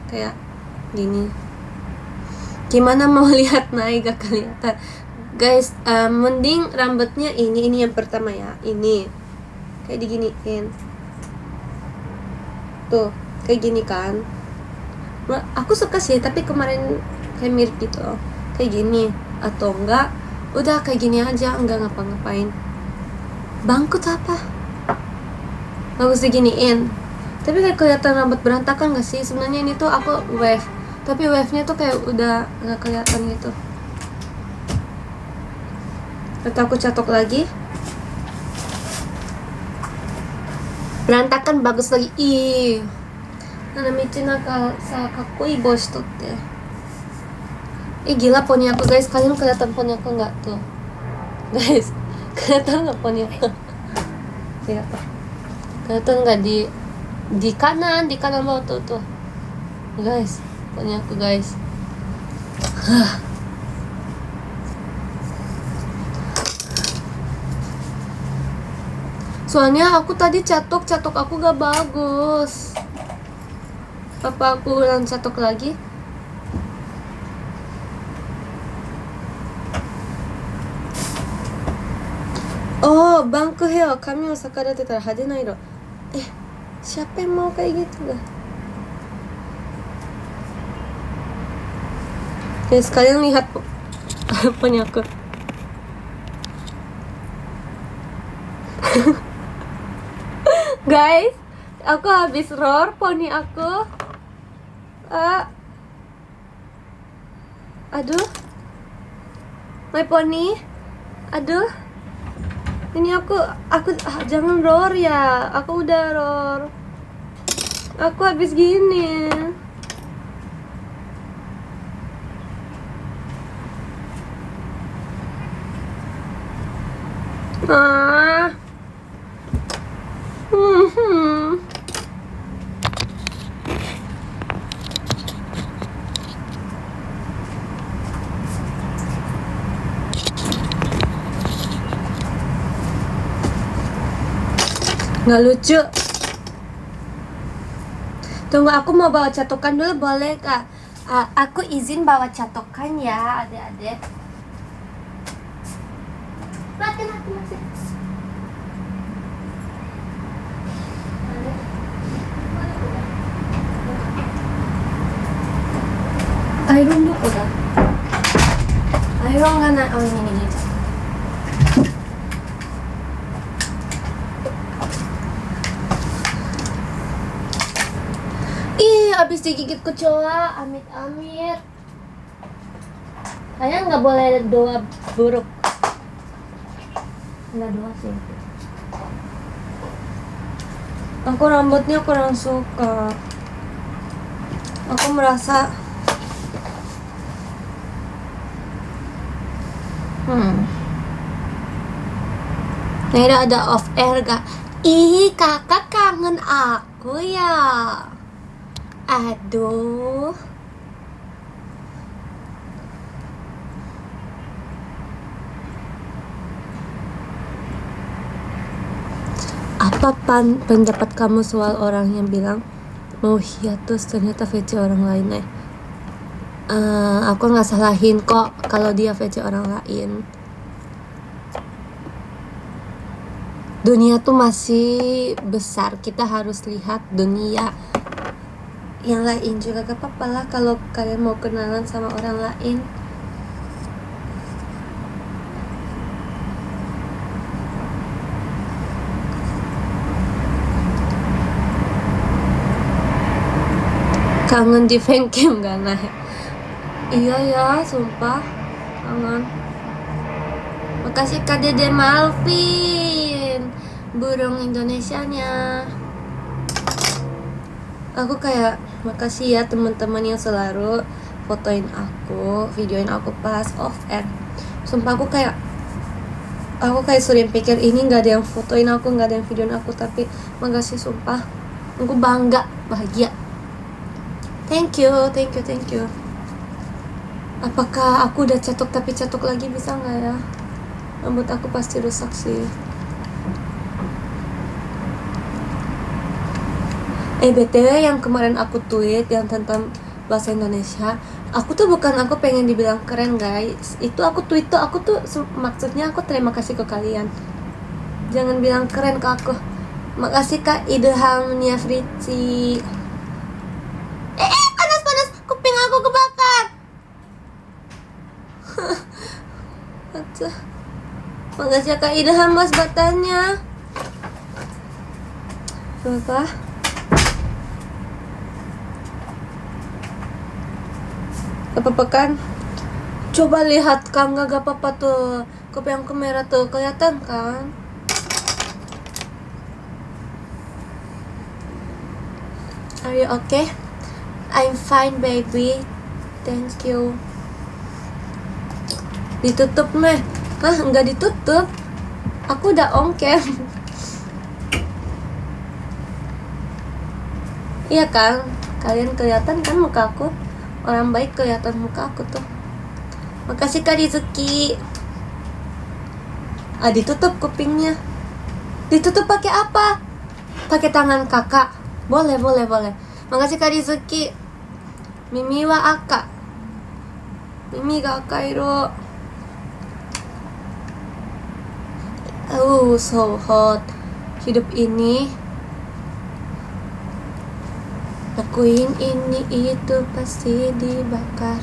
kayak gini. Gimana mau lihat naik gak kelihatan guys. Mending rambutnya ini yang pertama ya, ini kayak diginiin tuh, kayak gini kan. Aku suka sih, tapi kemarin kayak mirip gitu kayak gini, atau enggak udah kayak gini aja, enggak ngapa-ngapain. Bangkut apa bagus diginiin, tapi kayak kelihatan rambut berantakan gak sih? Sebenarnya ini tuh aku wave, tapi wave-nya tuh kayak udah gak kelihatan gitu. Atau aku catok lagi, berantakan bagus lagi. Ih, nana michina sa kakui bosh totte. Gila poni aku guys, kalian kelihatan poni aku nggak tuh guys? Kelihatan nggak poni aku? Kelihatan nggak di kanan bawah tuh guys, poni aku guys. Soalnya aku tadi catok aku gak bagus. Apa aku ulang catok lagi? Oh, bangku hair kami o sakaratete tara hadena iro. Siapa yang mau kayak gitu lah? Guys, kalian lihat punya aku. Guys, aku habis roar poni aku. Aduh, my poni. Aduh, ini aku jangan roar ya. Aku udah roar. Aku habis gini. Nggak lucu. Tunggu, aku mau bawa catokan dulu, boleh kak? Aku izin bawa catokan ya, adik-adik. Mati. Iron dulu dah. Iron nggak na? Oh ini. Habis digigit kecoa, amit-amit. Kayaknya nggak boleh doa buruk. Nggak doa sih. Aku rambutnya kurang suka. Aku merasa Naira ada off air gak? Ih, kakak kangen aku ya. Aduh. Apa pendapat kamu soal orang yang bilang mau hiatus ternyata VC orang lain? Aku nggak salahin kok kalau dia VC orang lain. Dunia tuh masih besar, kita harus lihat dunia yang lain juga gak apa-apa lah kalau kalian mau kenalan sama orang lain. Kangen di Fengkem gak nah? Iya ya, sumpah kangen. Makasih Kak Dede Malvin, burung Indonesianya. Aku kayak makasih ya teman-teman yang selalu fotoin aku, videoin aku pas off air. Sumpah aku kayak sering pikir ini nggak ada yang fotoin aku, nggak ada yang videoin aku, tapi makasih sumpah. Aku bangga, bahagia. Thank you. Apakah aku udah cetok tapi cetok lagi bisa nggak ya? Rambut aku pasti rusak sih. BTW yang kemarin aku tweet yang tentang bahasa Indonesia, aku tuh pengen dibilang keren guys. Itu aku tweet tuh, maksudnya aku terima kasih ke kalian. Jangan bilang keren ke aku. Makasih Kak Idham Niafrici. Panas, kuping aku kebakar. Aduh. Makasih Kak Idham mas batanya. Apa? Apa-apa kan? Coba lihat Kang, gak apa-apa tuh. Kopi yang merah tuh kelihatan kan? Are you okay? I'm fine baby. Thank you. Ditutup meh? Hah, enggak ditutup. Aku udah on cam. Iya kan? Kalian kelihatan kan muka aku? Orang baik kelihatan muka aku tuh. Makasih Kak Rizuki. Ditutup kupingnya. Ditutup pakai apa? Pakai tangan kakak. Boleh. Makasih Kak Rizuki. Mimi wa aka. Mimi ga akairo. So hot. Hidup ini. Lakuin ini itu pasti dibakar.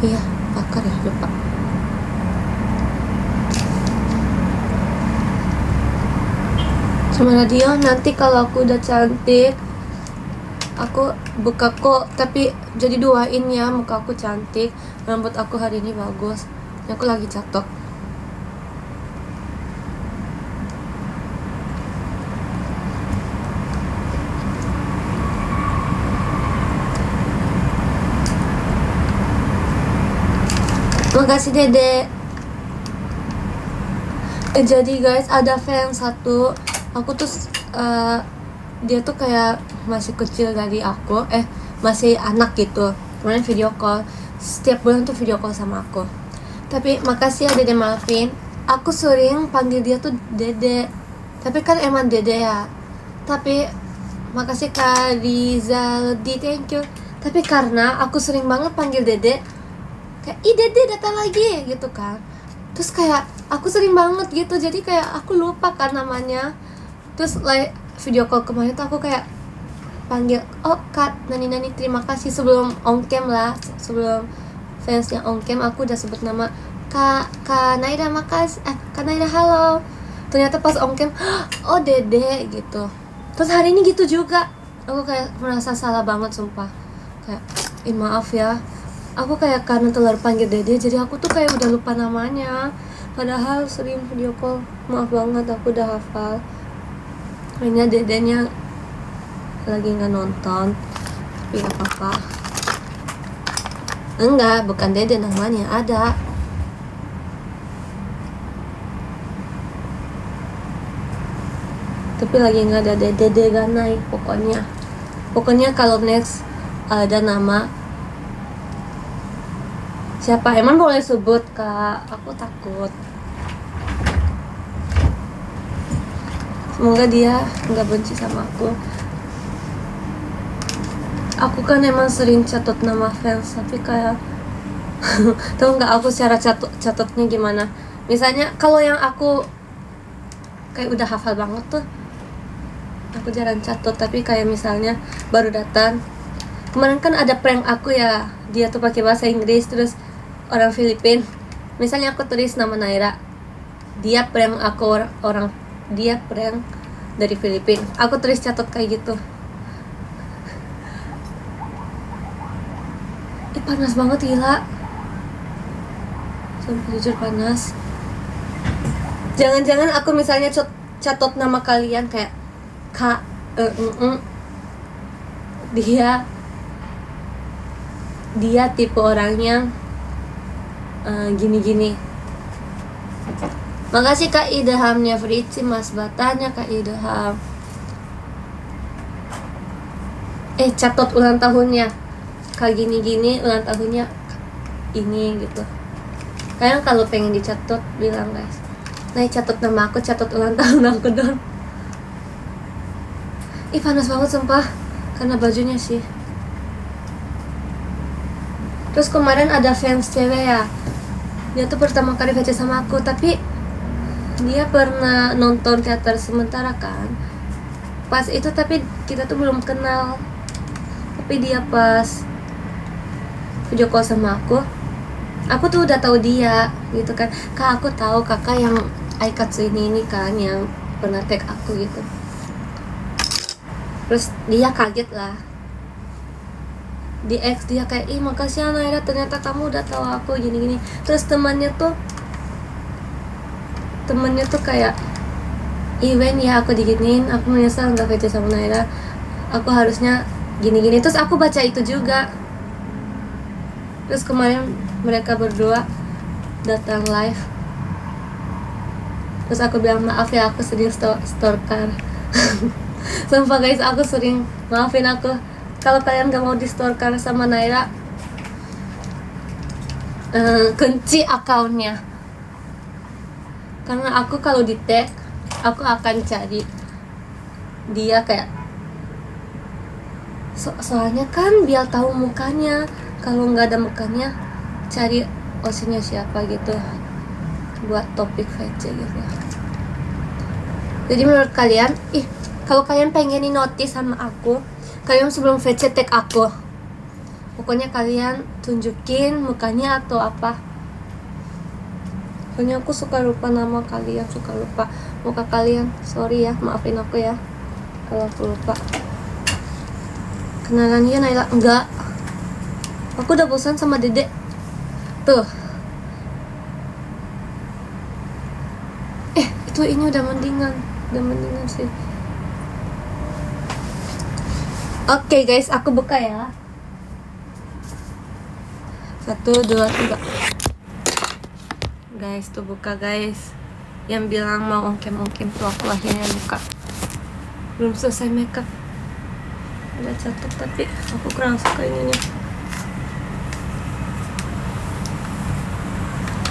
Iya, bakar ya, lupa. Sama radio nanti kalau aku udah cantik, aku buka kok, tapi jadi doain ya muka aku cantik, rambut aku hari ini bagus. Aku lagi catok. Makasih Dede. Jadi guys, ada fan satu. Aku tuh dia tuh kayak masih kecil dari aku, masih anak gitu. Kemarin video call, setiap bulan tuh video call sama aku. Tapi makasih ya Dede Malvin. Aku sering panggil dia tuh Dede, tapi kan emang Dede ya. Tapi makasih Kak Rizaldi, thank you. Tapi karena aku sering banget panggil Dede, kayak Dede datang lagi gitu kan. Terus kayak aku sering banget gitu, jadi kayak aku lupa kan namanya. Terus like video call kemarin tuh aku kayak panggil, Kak Nani terima kasih. Sebelum on cam lah, sebelum fansnya on cam, aku udah sebut nama Kak Naida, makasih. Kak Naida halo. Ternyata pas on cam, Dede gitu. Terus hari ini gitu juga. Aku kayak merasa salah banget sumpah. Kayak maaf ya, aku kayak karena terlalu panggil Dede, jadi aku tuh kayak udah lupa namanya. Padahal sering video call. Maaf banget, aku udah hafal. Kayaknya Dedenya lagi nggak nonton, tapi nggak apa-apa. Enggak, bukan Dede namanya, ada. Tapi lagi nggak ada Dede gak naik pokoknya. Pokoknya kalau next ada nama siapa, emang boleh sebut Kak? Aku takut. Semoga dia nggak benci sama aku. Aku kan emang sering catat nama fans, tapi kayak tahu nggak aku cara catatnya gimana? Misalnya kalau yang aku kayak udah hafal banget tuh, aku jarang catat, tapi kayak misalnya baru datang kemarin kan ada prank aku ya, dia tuh pakai bahasa Inggris terus orang Filipin. Misalnya aku tulis nama Naira, dia prank aku orang dia prank dari Filipin, aku tulis catat kayak gitu. Panas banget gila, sampai jujur panas. Jangan-jangan aku misalnya catat nama kalian kayak K dia tipe orang yang gini-gini. Makasih Kak Idhamnya Fritzi, Mas Batanya Kak Idham. Catat ulang tahunnya Kak gini-gini, ulang tahunnya ini gitu. Kalian kalau pengen dicatat bilang guys, nah catat nama aku, catat ulang tahun aku dong. Panas banget sumpah karena bajunya sih. Terus kemarin ada fans cewek ya, dia tuh pertama kali VC sama aku, tapi dia pernah nonton teater sementara kan pas itu, tapi kita tuh belum kenal. Tapi dia pas video call sama aku tuh udah tahu dia gitu kan. Kak, aku tahu kakak yang Aikatsu ini kan, yang pernah tag aku gitu. Terus dia kaget lah, di X dia kayak, makasih ya Naira, ternyata kamu udah tahu aku gini-gini. Terus temannya tuh kayak, Iwen ya aku diginiin, aku menyesal nggak VC sama Naira, aku harusnya gini-gini. Terus aku baca itu juga. Terus kemarin mereka berdua datang live, terus aku bilang maaf ya, aku sering stalker. Sumpah guys, aku sering, maafin aku. Kalau kalian gak mau di stalker sama Naira, kunci akunnya. Karena aku kalau di tag, aku akan cari dia kayak soalnya kan biar tahu mukanya. Kalau nggak ada mukanya, cari osinya siapa gitu buat topik VC gitu. Jadi menurut kalian, kalau kalian pengen di notice sama aku, kalian sebelum VC tag aku, pokoknya kalian tunjukin mukanya atau apa. Pokoknya aku suka lupa nama kalian, suka lupa muka kalian. Sorry ya, maafin aku ya kalau aku lupa. Kenalan dia Naila? Enggak, aku udah bosan sama Dedek. Tuh. Itu ini udah mendingan sih. Oke guys, aku buka ya. 1, 2, 3. Guys, tuh buka guys. Yang bilang mau ongkem-ongkem tuh aku akhirnya buka. Belum selesai makeup. Udah catat tapi aku kurang suka ininya.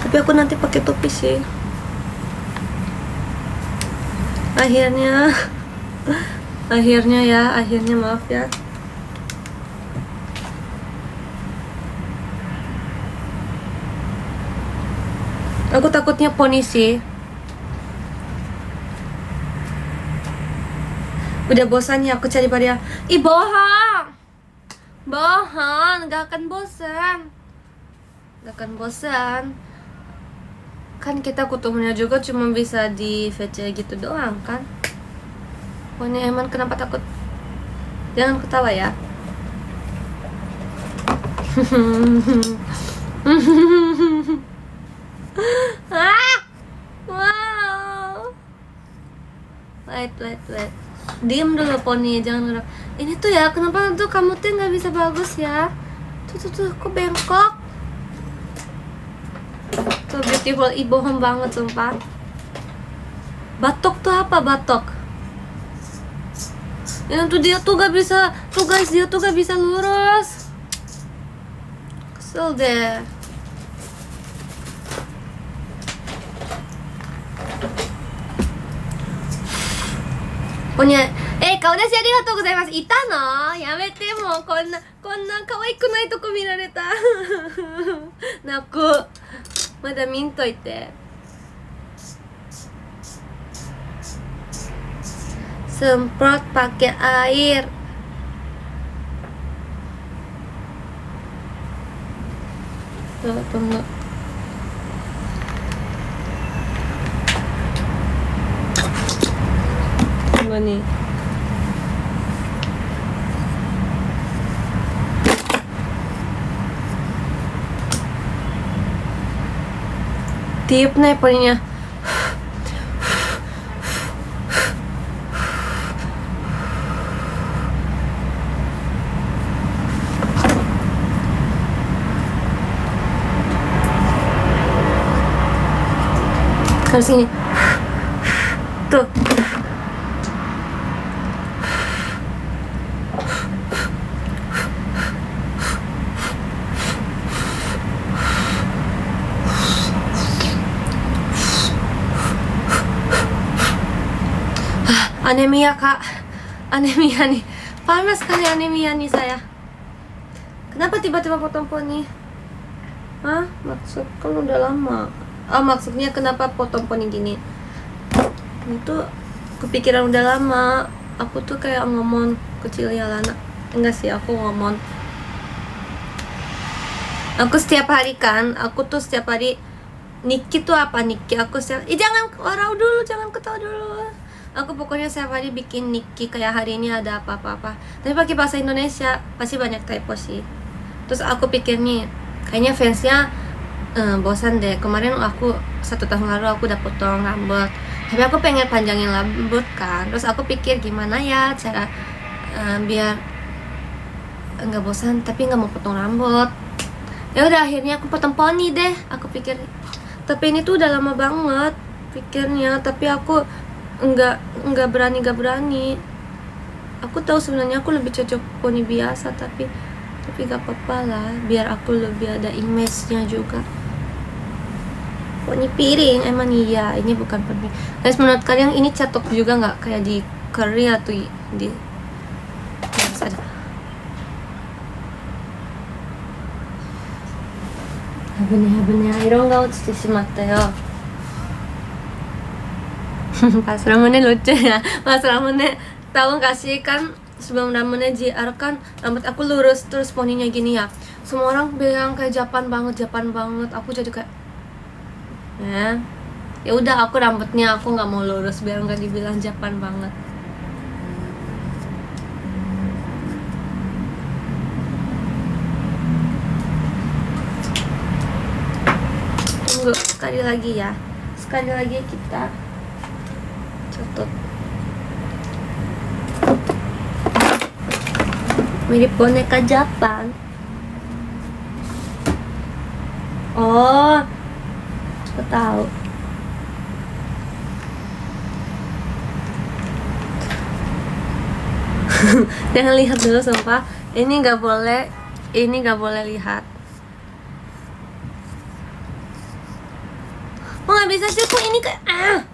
Tapi aku nanti pakai topi sih. Akhirnya maaf ya. Aku takutnya poni sih. Udah bosan ya aku cari Maria. Bohong, gak akan bosan. Kan kita ketemunya juga cuma bisa di VC gitu doang kan. Pokoknya Eman kenapa takut? Jangan ketawa ya. Wow. Wait. Diam dulu Poni, jangan gerak. Ini tuh ya, kenapa tuh kamu tuh nggak bisa bagus ya? Tuh, kok bengkok? Tuh beautiful, bohong banget sumpah. Batok tuh apa batok? Tuh dia tuh gak bisa, tuh guys dia tuh gak bisa lurus. Kesel deh. Pokoknya, 顔出しありがとうございます。いたの？やめて、もうこんな可愛くないとこ見られた。泣く。まだ見んといて。Semprot pakai air. Tuh, tunggu. Tunggu nih. Tiup nih poninya. Harus ini. Tuh. Anemia kak, anemia nih, panas sekali anemia nih saya. Kenapa tiba-tiba potong poni? Hah? Maksud kan udah lama. Maksudnya kenapa potong poni gini? Itu kepikiran udah lama. Aku tuh kayak ngomong kecil ya Lana. Enggak sih, aku ngomong. Aku setiap hari kan, aku tuh setiap hari Niki tuh apa Niki? Aku setiap jangan orang dulu, jangan ketawa dulu. Aku pokoknya setiap hari bikin Niki kayak hari ini ada apa-apa. Tapi pakai bahasa Indonesia pasti banyak typo sih. Terus aku pikir nih, kayaknya fansnya bosan deh. Kemarin aku 1 tahun lalu aku udah potong rambut. Tapi aku pengen panjangin rambut kan. Terus aku pikir gimana ya cara biar nggak bosan tapi nggak mau potong rambut. Ya udah akhirnya aku potong poni deh. Aku pikir, tapi ini tuh udah lama banget pikirnya. Tapi aku nggak berani. Aku tahu sebenarnya aku lebih cocok poni biasa, tapi gak apa-apa lah, biar aku lebih ada image-nya juga. Poni piring emang iya, ini bukan poni. Guys, menurut kalian ini cocok juga nggak kayak di Korea tuh di harus ada. Habene iron ga otsute shimatta yo. Pas Ramune lucu ya. Pas Ramune tahu gak sih kan sebelum Ramune JR kan rambut aku lurus terus poninya gini ya. Semua orang bilang kayak Japan banget. Aku jadi kayak ya udah aku rambutnya aku nggak mau lurus biar nggak dibilang Japan banget. Tunggu sekali lagi kita catat. Mirip boneka Japan. Oh, aku tahu. Jangan lihat dulu sumpah. Ini nggak boleh lihat. Oh nggak bisa sih kok ini kayak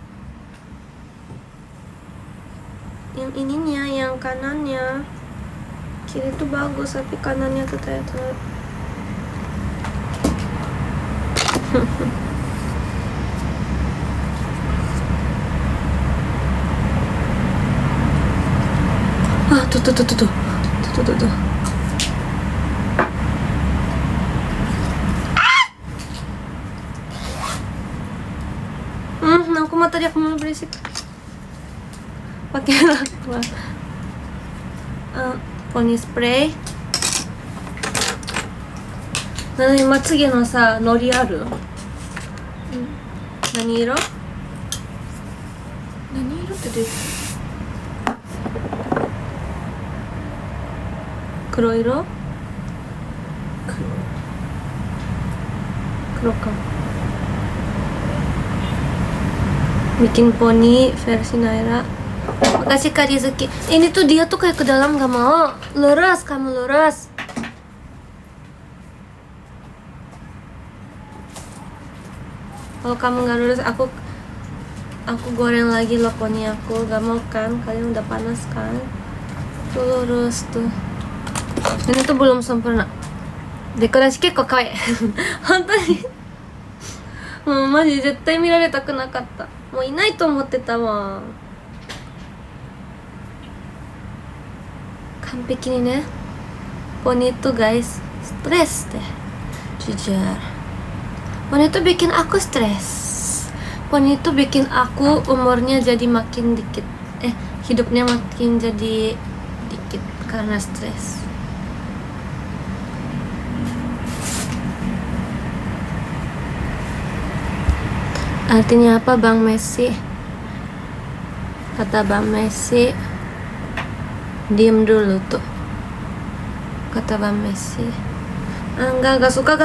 yang ininya, yang kanannya. Kiri tuh bagus tapi kanannya tuh ternyata tuh. Aku mah tadi aku mau berisik. Pakai apa? Poni spray.今次のさ、ノリある？何色？何色って出る？黒色？黒か。Bikin poni versi Naira. Makasih Kak Rizuki. Ini tuh dia tuh kayak ke dalam gak mau. Lurus, kamu lurus. Kalau kamu gak lurus, aku goreng lagi loh poni aku. Gak mau kan? Kalian udah panas kan? Tuh lurus tuh. Ini tuh belum sempurna. Dekorasi keko kawaii. 本当にもうマジ絶対見られたくなかった。もういないと思ってたわ。Sampai kini nih poni itu guys stres deh, jujur. Poni itu bikin aku stres. Poni itu bikin aku umurnya jadi makin dikit, hidupnya makin jadi dikit karena stres. Artinya apa Bang Messi? Kata Bang Messi, diem dulu tuh. Kata Bang Messi. Enggak suka.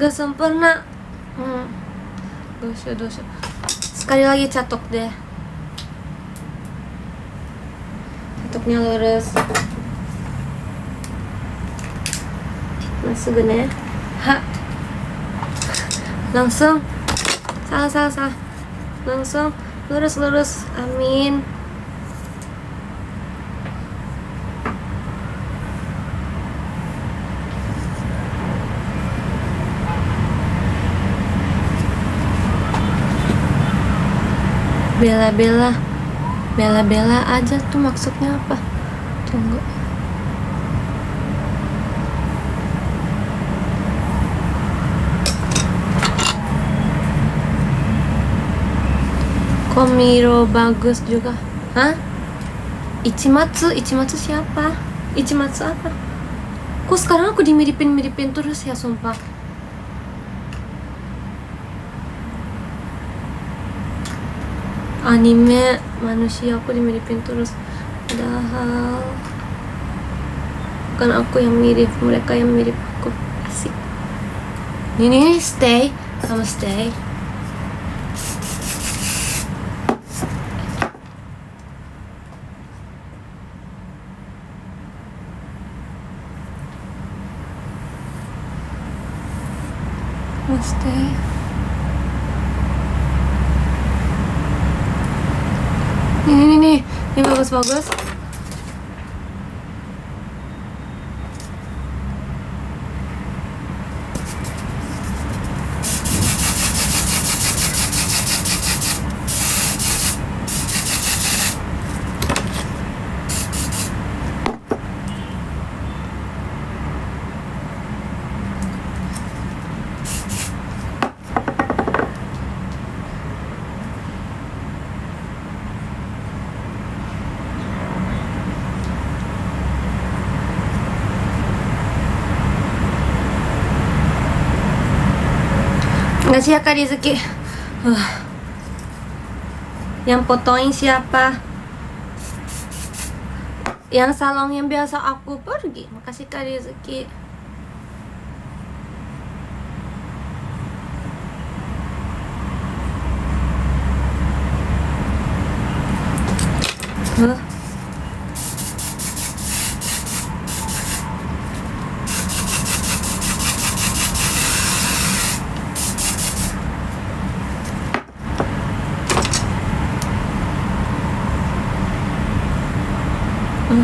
Gak sempurna. Dosa. Sekali lagi catok deh. Catoknya lurus. Masuk gini ya. Langsung. Salah. Langsung lurus. Amin. Bela aja tuh maksudnya apa? Tunggu. Komiro bagus juga. Hah? Ichimatsu siapa? Ichimatsu apa? Kok sekarang aku dimiripin terus ya, sumpah. Anime manusia aku dimiripin terus. Padahal bukan aku yang mirip, mereka yang mirip aku. Asik. Ini stay, kamu stay. Stay. Ini bagus. Ngasih ya Kak Rizky. Yang fotoin siapa? Yang salon yang biasa aku pergi. Makasih Kak Rizky.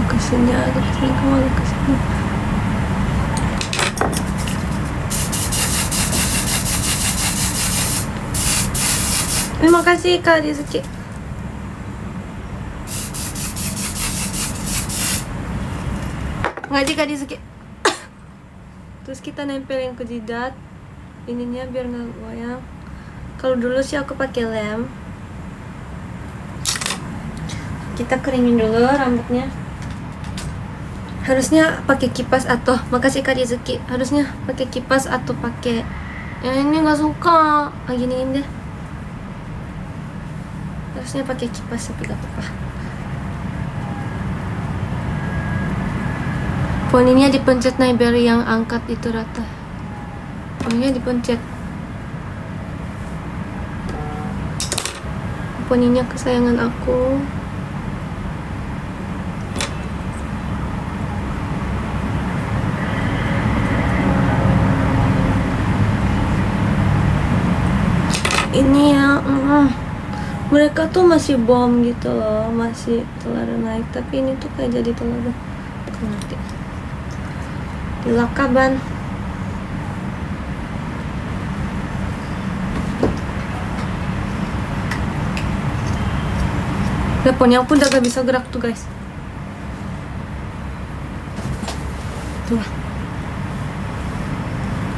Kesini ada kesini kemana kesini. Terima kasih Kak Rizky. Ngaji Kak Rizky. Terus kita nempelin ke jidat ininya biar nggak goyang. Kalau dulu sih aku pakai lem. Kita keringin dulu rambutnya. Harusnya pakai kipas atau makasih Kak Rizky. Harusnya pakai kipas atau pakai yang ini nggak suka. Giniin deh. Harusnya pakai kipas tapi gak apa-apa. Poninya dipencet naik biar yang angkat itu rata. Poninya dipencet. Poninya kesayangan aku. Ini ya mereka tuh masih bom gitu loh, masih telur naik, tapi ini tuh kayak jadi telur nanti dilakaban. Teleponnya pun udah gak bisa gerak tuh guys. Tuh.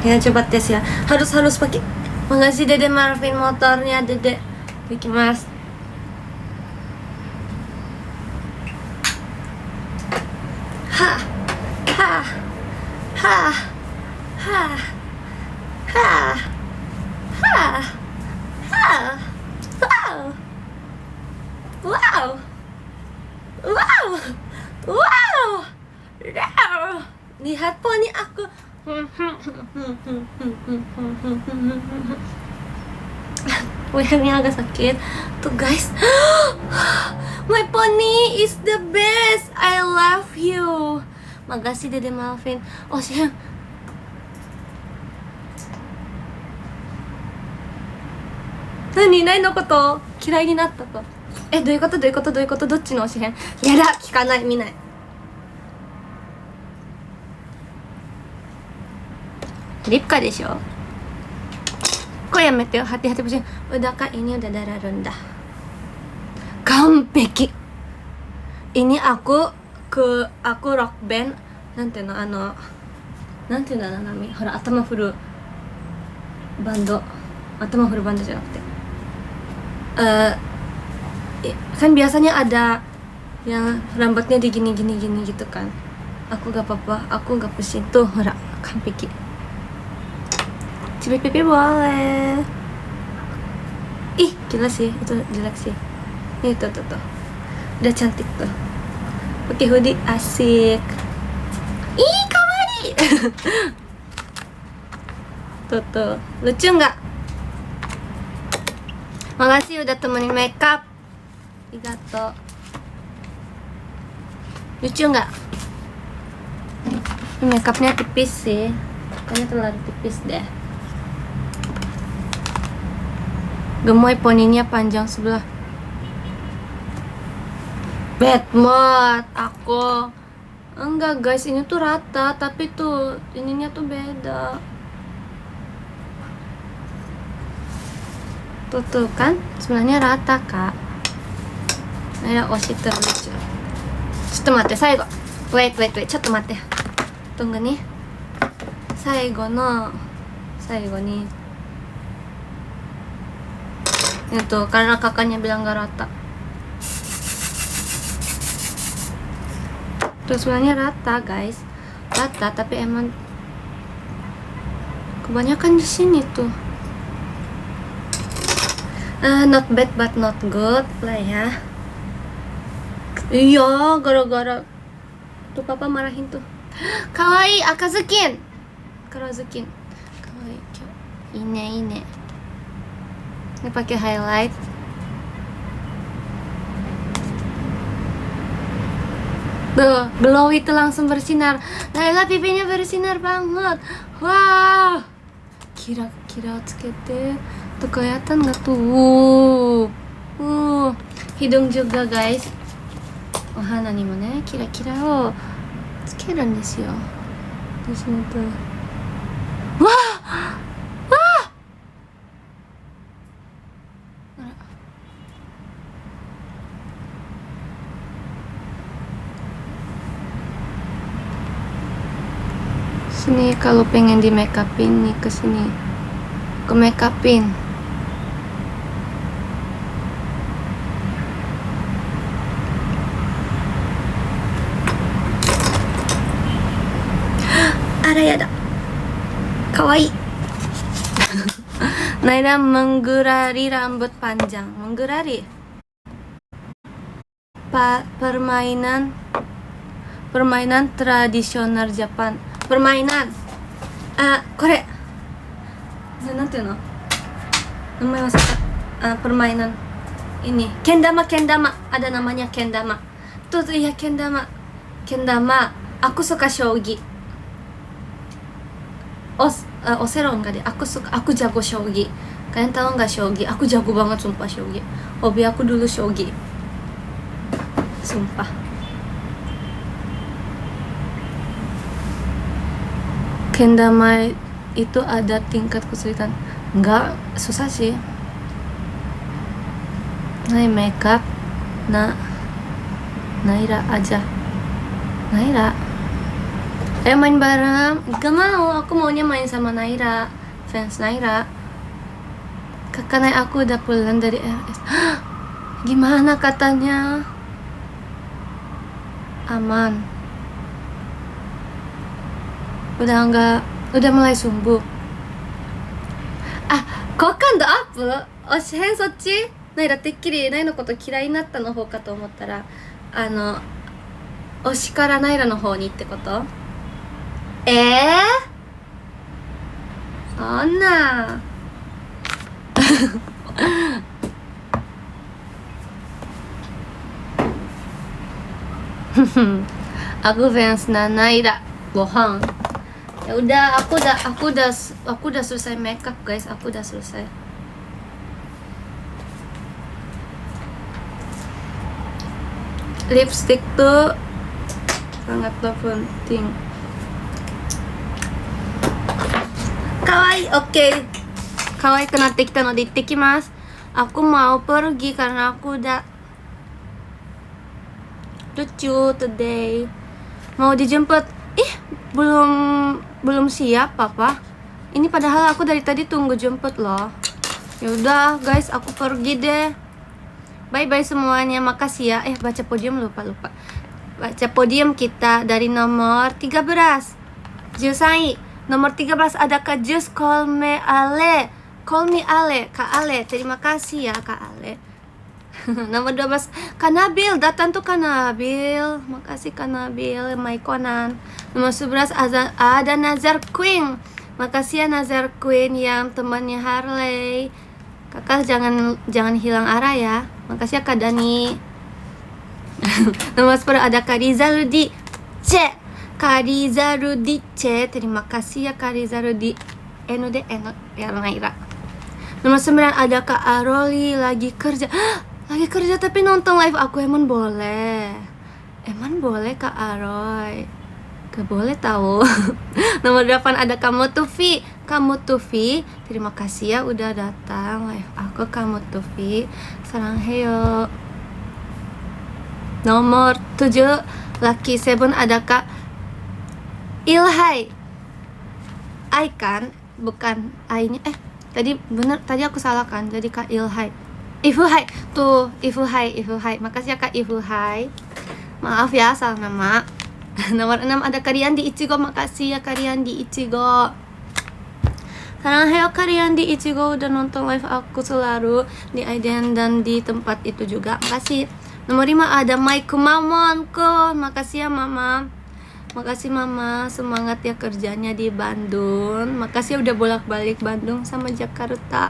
Ya coba tes ya. Harus pakai. Makasih Dede Marvin motornya Dede. Bikin mas. Ha. Ha. Ha. Ha. Ha. Ha. Ha. Wow. Wow. Wow. Wow. Wow. Lihat poni aku. Lehernya agak sakit. Tuh guys. My pony is the best. I love you. Makasih Dede Malvin. Oh siang. Naniのこと嫌いになったと。どういうことどういうことどういうことどっちの教えへん。やだ聞かない見ない。リプカでしょ。これやめてよ。hati-hati pusing. Udah kak ini udah darah rendah. Kampeki. Ini aku rock band. なんていうのなんていうんだろうなほら頭振るバンドじゃなくてkan biasanya ada yang rambutnya digini gitu kan. Aku gak apa-apa, aku gak pusing tuh, ora kampiki. Cibik pipi boleh. Ih, gila sih, itu jelek sih. Nih tuh. Udah cantik tuh. Pakai hoodie asik. Ih, kawaii. Tuh. Lucu nggak? Makasih udah temenin makeup. Arigato. Lucu nggak? Makeupnya tipis sih. Kayaknya terlalu tipis deh. Gemoy poninya panjang sebelah. Bad mood aku. Enggak guys, ini tuh rata, tapi tuh ininya tuh beda. Tuh kan, sebenarnya rata kak. Nah, oshite lucu. ちょっと待って、最後。Wait、ちょっと待って。Tunggu nih. 最後にitu karena kakaknya bilang gak rata. Tuh sebenarnya rata guys, rata tapi emang kebanyakan di sini tuh. Not bad but not good lah ya. Iya, gara-gara tuh papa marahin tuh. Kawaii Akazukin. Kawaii. Ini. Ini pakai highlight. Tuh, glow itu langsung bersinar. Naila pipinya bersinar banget. Wow. Kira-kira tsukete. Tuh kelihatan nggak tuh? Hidung juga guys. Ohana ni mo ne, kira-kira o tsukeruんですよ。di sini tuh. Wah. Sini kalau pengen di make upin nih, ke sini ke make upin. Ada ya, kawaii. Naila menggurari rambut panjang. Menggurari permainan tradisional Jepang. Permainan kore nanti no namanya permainan ini kendama ada namanya kendama tuh ya kendama aku suka shogi osero enggak deh, aku jago shogi. Kalian tahu nggak shogi? Aku jago banget sumpah shogi. Hobi aku dulu shogi, sumpah. Kendama itu ada tingkat kesulitan? Enggak, susah sih. Makeup Naira aja. Naira Ayo main bareng. Gak mau, aku maunya main sama Naira, fans Naira. Kakak naik aku udah pulang dari RS. Gimana katanya? Aman. Udah mulai sembuh. Ah, 好感度アップ変そっちナイラてっきりナイのこと嫌いになったの方かと思ったら、推しからナイラの方にってこと？そんなaku fans Naira bohong. Ya udah, aku udah selesai makeup guys, aku udah selesai. Lipstick tuh sangatlah penting. Kawaii, oke. Kawaiiくなってきたので行ってきます。Aku mau pergi karena aku udah lucu today. Mau dijemput. Belum siap papa. Ini padahal aku dari tadi tunggu jemput loh. Ya udah guys, aku pergi deh. Bye bye semuanya, makasih ya. Baca podium lupa. Baca podium kita dari nomor 13. Jusai. Nomor 13 ada Kak Jus Call Me Ale. Call Me Ale, Kak Ale. Terima kasih ya Kak Ale. Nomor 12 Kak Nabil, datang tuh Kak Nabil. Makasih Kak Nabil, Maikonan. Nomor 11 ada Nazar Queen. Makasih ya Nazar Queen yang temannya Harley. Kakak jangan hilang arah ya. Makasih ya Kak Dani. Nomor 10 ada Kak Rizaldi C. Kak Rizaldi C. Terima kasih ya Kak Rizaldi. Eno ya Naira. Nomor 9 ada Kak Aroli lagi kerja. Lagi kerja tapi nonton live aku. Emang boleh Kak Aroy? Gak boleh tahu. Nomor 8 ada Kamu Tufi. Terima kasih ya udah datang live aku Kamu Tufi. Sarangheyo. Nomor 7 Lucky 7 ada Kak Ilhai. Ai kan? Bukan Ai-nya. Tadi aku salah kan? Jadi Kak Ilhai. Ifuhai. Tuh, Ifuhai. Makasih ya Kak Ifuhai. Maaf ya salah nama. Nomor 6 ada Kariandi Ichigo. Makasih ya Kariandi Ichigo. Sarangheyo Kariandi Ichigo udah nonton live aku selalu di Aiden dan di tempat itu juga. Makasih. Nomor 5 ada Maiku Mamonko. Makasih ya Mama. Makasih Mama, semangat ya kerjanya di Bandung. Makasih ya udah bolak-balik Bandung sama Jakarta.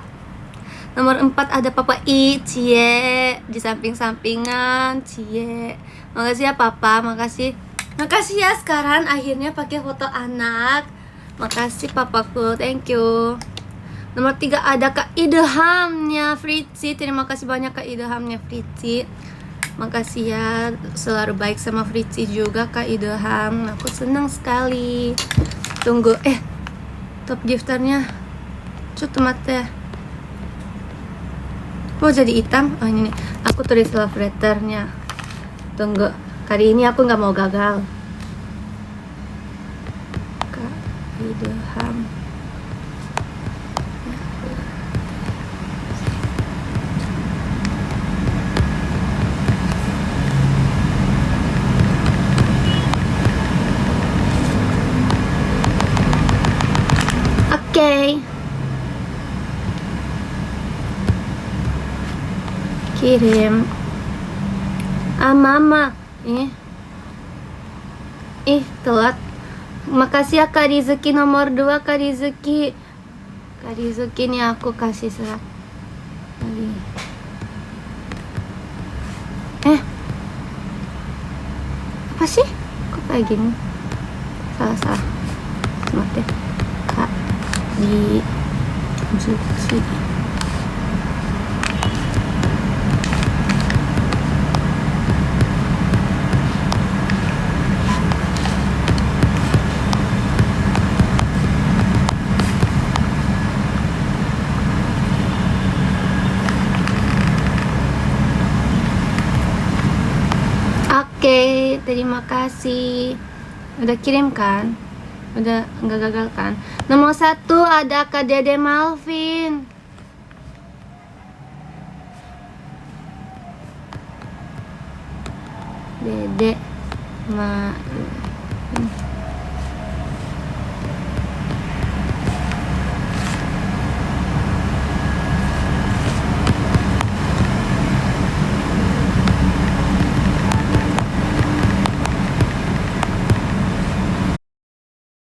Nomor 4 ada Papa I, Cie. Di samping-sampingan, Cie. Makasih ya Papa, makasih. Makasih ya sekarang akhirnya pakai foto anak. Makasih Papaku, thank you. Nomor 3 ada Kak Idehamnya Fritzi. Terima kasih banyak Kak Idehamnya Fritzi. Makasih ya, selalu baik sama Fritzi juga Kak Ideham. Aku senang sekali. Tunggu, top gifternya. Mate. Oh jadi hitam? Oh ini nih. Aku tulis love letternya. Tunggu, kali ini aku gak mau gagal. Kak Ideham. Oke. Kirim. Mama. Telat. Makasih ya Kak Rizuki nomor 2 Kak Rizuki. Kak Rizuki nih aku kasih serat lagi. Apa sih? Kok kayak gini? Salah. Mate. Kak Rizuki. Oke, terima kasih. Udah kirim kan? Udah nggak gagal kan? Nomor 1 ada Kak Dede Malvin. Dede